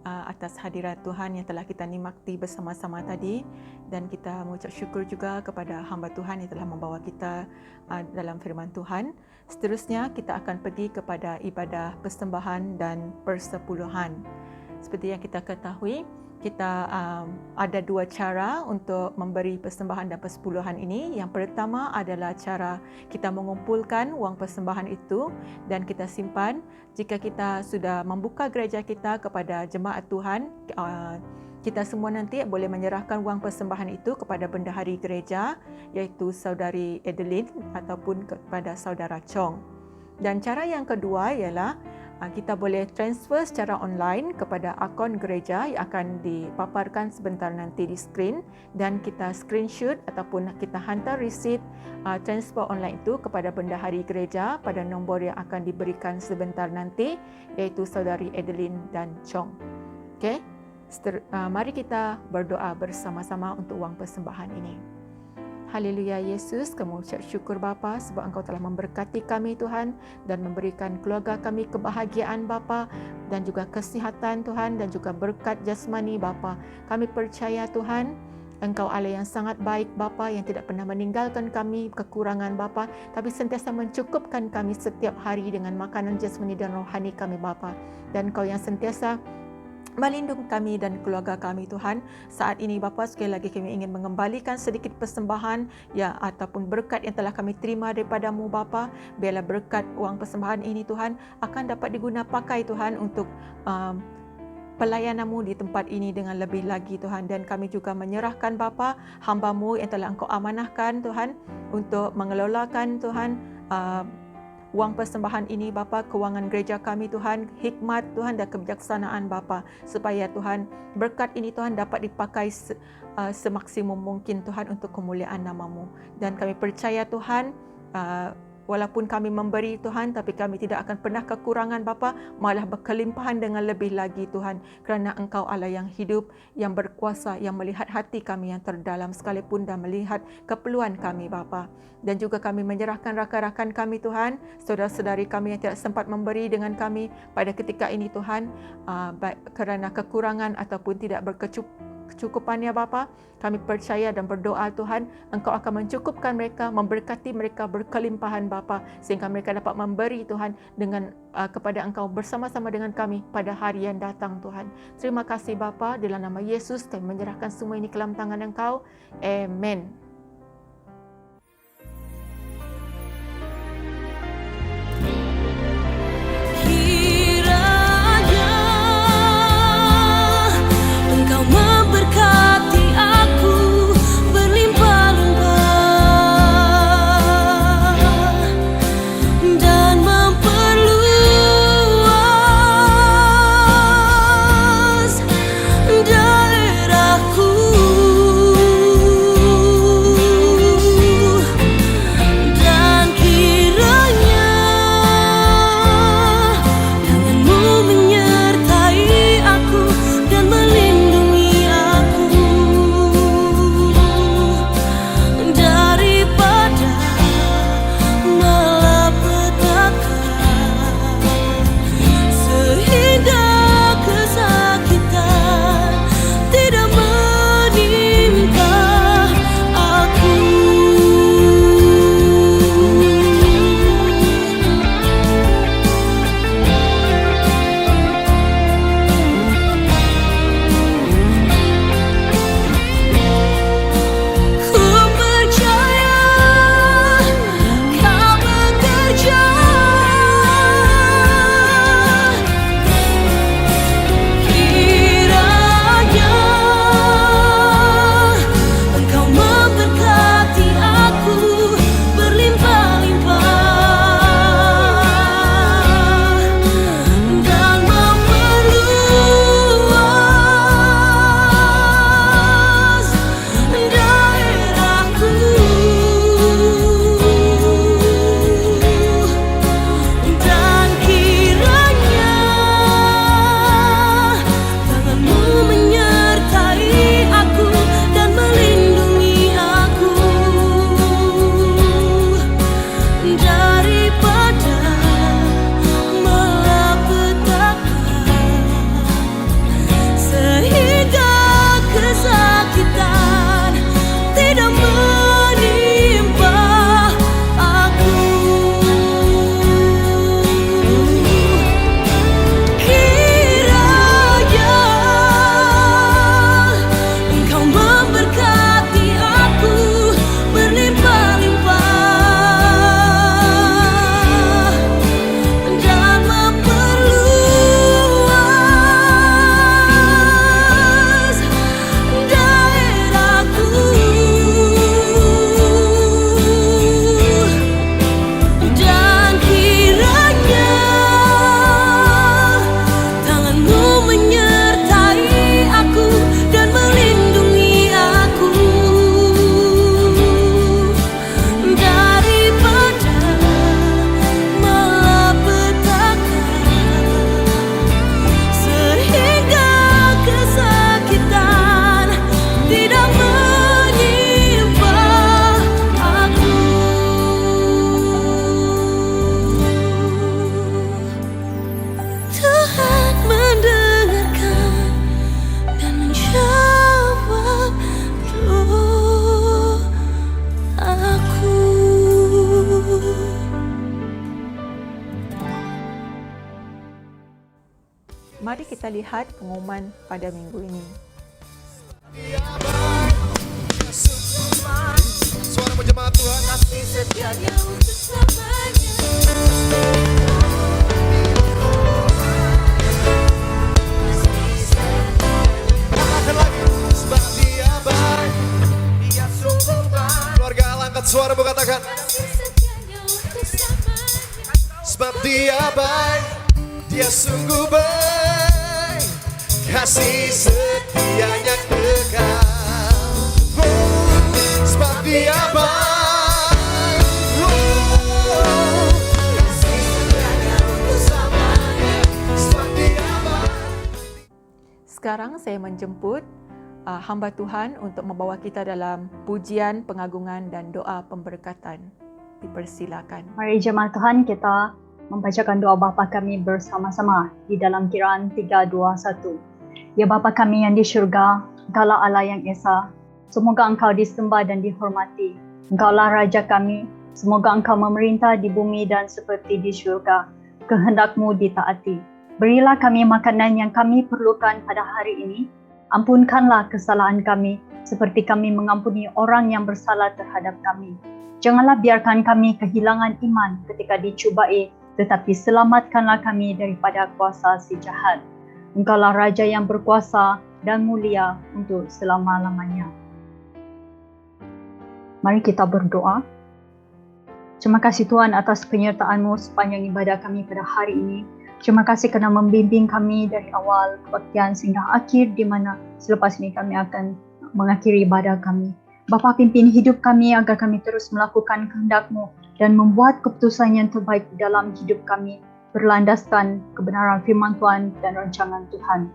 atas hadirat Tuhan yang telah kita nikmati bersama-sama tadi, dan kita mengucap syukur juga kepada hamba Tuhan yang telah membawa kita dalam firman Tuhan. Seterusnya kita akan pergi kepada ibadah persembahan dan persepuluhan. Seperti yang kita ketahui, kita ada dua cara untuk memberi persembahan dan persepuluhan ini. Yang pertama adalah cara kita mengumpulkan wang persembahan itu dan kita simpan. Jika kita sudah membuka gereja kita kepada jemaat Tuhan, kita semua nanti boleh menyerahkan wang persembahan itu kepada bendahari gereja, iaitu Saudari Adeline ataupun kepada Saudara Chong. Dan cara yang kedua ialah kita boleh transfer secara online kepada akaun gereja yang akan dipaparkan sebentar nanti di skrin, dan kita screenshot ataupun kita hantar resit transfer online itu kepada bendahari gereja pada nombor yang akan diberikan sebentar nanti, iaitu Saudari Adeline dan Chong. Okey, mari kita berdoa bersama-sama untuk wang persembahan ini. Haleluya Yesus, kami ucap syukur Bapa sebab Engkau telah memberkati kami Tuhan dan memberikan keluarga kami kebahagiaan Bapa dan juga kesihatan Tuhan dan juga berkat jasmani Bapa. Kami percaya Tuhan, Engkau Allah yang sangat baik Bapa, yang tidak pernah meninggalkan kami kekurangan Bapa, tapi sentiasa mencukupkan kami setiap hari dengan makanan jasmani dan rohani kami Bapa. Dan Engkau yang sentiasa melindungi kami dan keluarga kami Tuhan. Saat ini Bapa, sekali lagi kami ingin mengembalikan sedikit persembahan ya ataupun berkat yang telah kami terima daripadamu Bapa. Biarlah berkat wang persembahan ini Tuhan akan dapat diguna pakai Tuhan untuk pelayananmu di tempat ini dengan lebih lagi Tuhan. Dan kami juga menyerahkan Bapa hamba-Mu yang telah Engkau amanahkan Tuhan untuk mengelolakan Tuhan wang persembahan ini Bapa, kewangan gereja kami Tuhan, hikmat Tuhan dan kebijaksanaan Bapa, supaya Tuhan berkat ini Tuhan dapat dipakai semaksimum mungkin Tuhan untuk kemuliaan nama-Mu. Dan kami percaya Tuhan, walaupun kami memberi Tuhan, tapi kami tidak akan pernah kekurangan Bapa, malah berkelimpahan dengan lebih lagi Tuhan, kerana Engkau Allah yang hidup, yang berkuasa, yang melihat hati kami yang terdalam sekalipun dan melihat keperluan kami Bapa. Dan juga kami menyerahkan rakan-rakan kami Tuhan, saudara-saudari kami yang tidak sempat memberi dengan kami pada ketika ini Tuhan, baik kerana kekurangan ataupun tidak kecukupannya Bapa. Kami percaya dan berdoa Tuhan, Engkau akan mencukupkan mereka, memberkati mereka berkelimpahan Bapa, sehingga mereka dapat memberi Tuhan dengan kepada Engkau bersama-sama dengan kami pada hari yang datang Tuhan. Terima kasih Bapa, dalam nama Yesus kami menyerahkan semua ini ke dalam tangan Engkau. Amen. Daerahku Mari kita lihat pengumuman pada minggu ini. Dia baik, dia sungguh baik. Suara jemaat Tuhan. Kasih setianya untuk selamanya. Katakan lagi. Sebab dia baik, dia sungguh baik. Keluarga Allah, angkat suara katakan. Kasih setianya untuk selamanya. Sebab dia baik, dia sungguh baik. Kasih setianya kekal. Oh, sebab dia baik. Oh, kasih setianya untuk selamanya. Sebab dia baik. Sekarang saya menjemput hamba Tuhan untuk membawa kita dalam pujian, pengagungan dan doa pemberkatan. Dipersilakan. Mari jemaat Tuhan, kita membacakan doa Bapa kami bersama-sama di dalam Kiraan 3:2-1. Ya Bapa kami yang di syurga, Engkaulah Allah yang Esa, semoga Engkau disembah dan dihormati. Engkaulah Raja kami, semoga Engkau memerintah di bumi dan seperti di syurga. Kehendak-Mu ditaati. Berilah kami makanan yang kami perlukan pada hari ini. Ampunkanlah kesalahan kami, seperti kami mengampuni orang yang bersalah terhadap kami. Janganlah biarkan kami kehilangan iman ketika dicubai, tetapi selamatkanlah kami daripada kuasa si jahat. Engkaulah Raja yang berkuasa dan mulia untuk selama-lamanya. Mari kita berdoa. Terima kasih Tuhan atas penyertaan-Mu sepanjang ibadah kami pada hari ini. Terima kasih kerana membimbing kami dari awal kebaktian sehingga akhir, di mana selepas ini kami akan mengakhiri ibadah kami. Bapa, pimpin hidup kami agar kami terus melakukan kehendak-Mu dan membuat keputusan yang terbaik dalam hidup kami, berlandaskan kebenaran firman Tuhan dan rancangan Tuhan.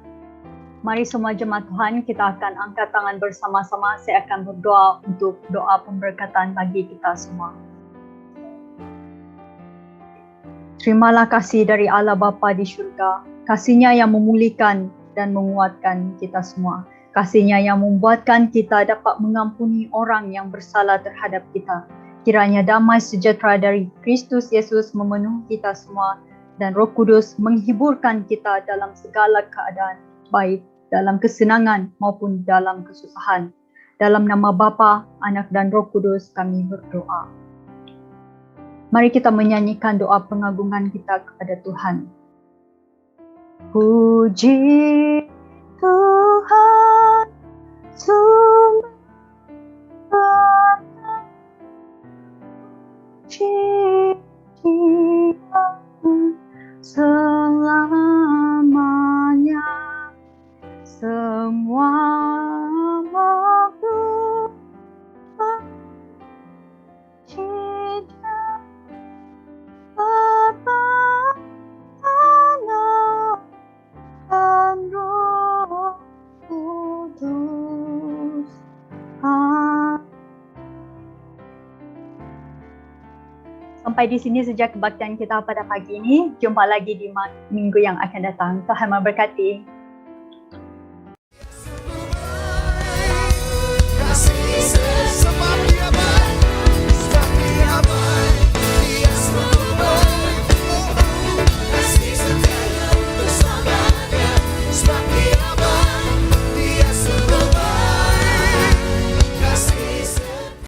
Mari semua jemaat Tuhan, kita akan angkat tangan bersama-sama. Saya akan berdoa untuk doa pemberkatan bagi kita semua. Terimalah kasih dari Allah Bapa di syurga, kasih-Nya yang memulihkan dan menguatkan kita semua. Kasih-Nya yang membuatkan kita dapat mengampuni orang yang bersalah terhadap kita. Kiranya damai sejahtera dari Kristus Yesus memenuhi kita semua, dan Roh Kudus menghiburkan kita dalam segala keadaan, baik dalam kesenangan maupun dalam kesusahan. Dalam nama Bapa, Anak dan Roh Kudus kami berdoa. Mari kita menyanyikan doa pengagungan kita kepada Tuhan. Puji Tuhan, sumber puji Dia selamanya. Semua makhluk puji Dia, Bapa, Anak, dan Roh Kudus. Sampai di sini sejak kebaktian kita pada pagi ini. Jumpa lagi di minggu yang akan datang. Tuhan memberkati. Kasih sebab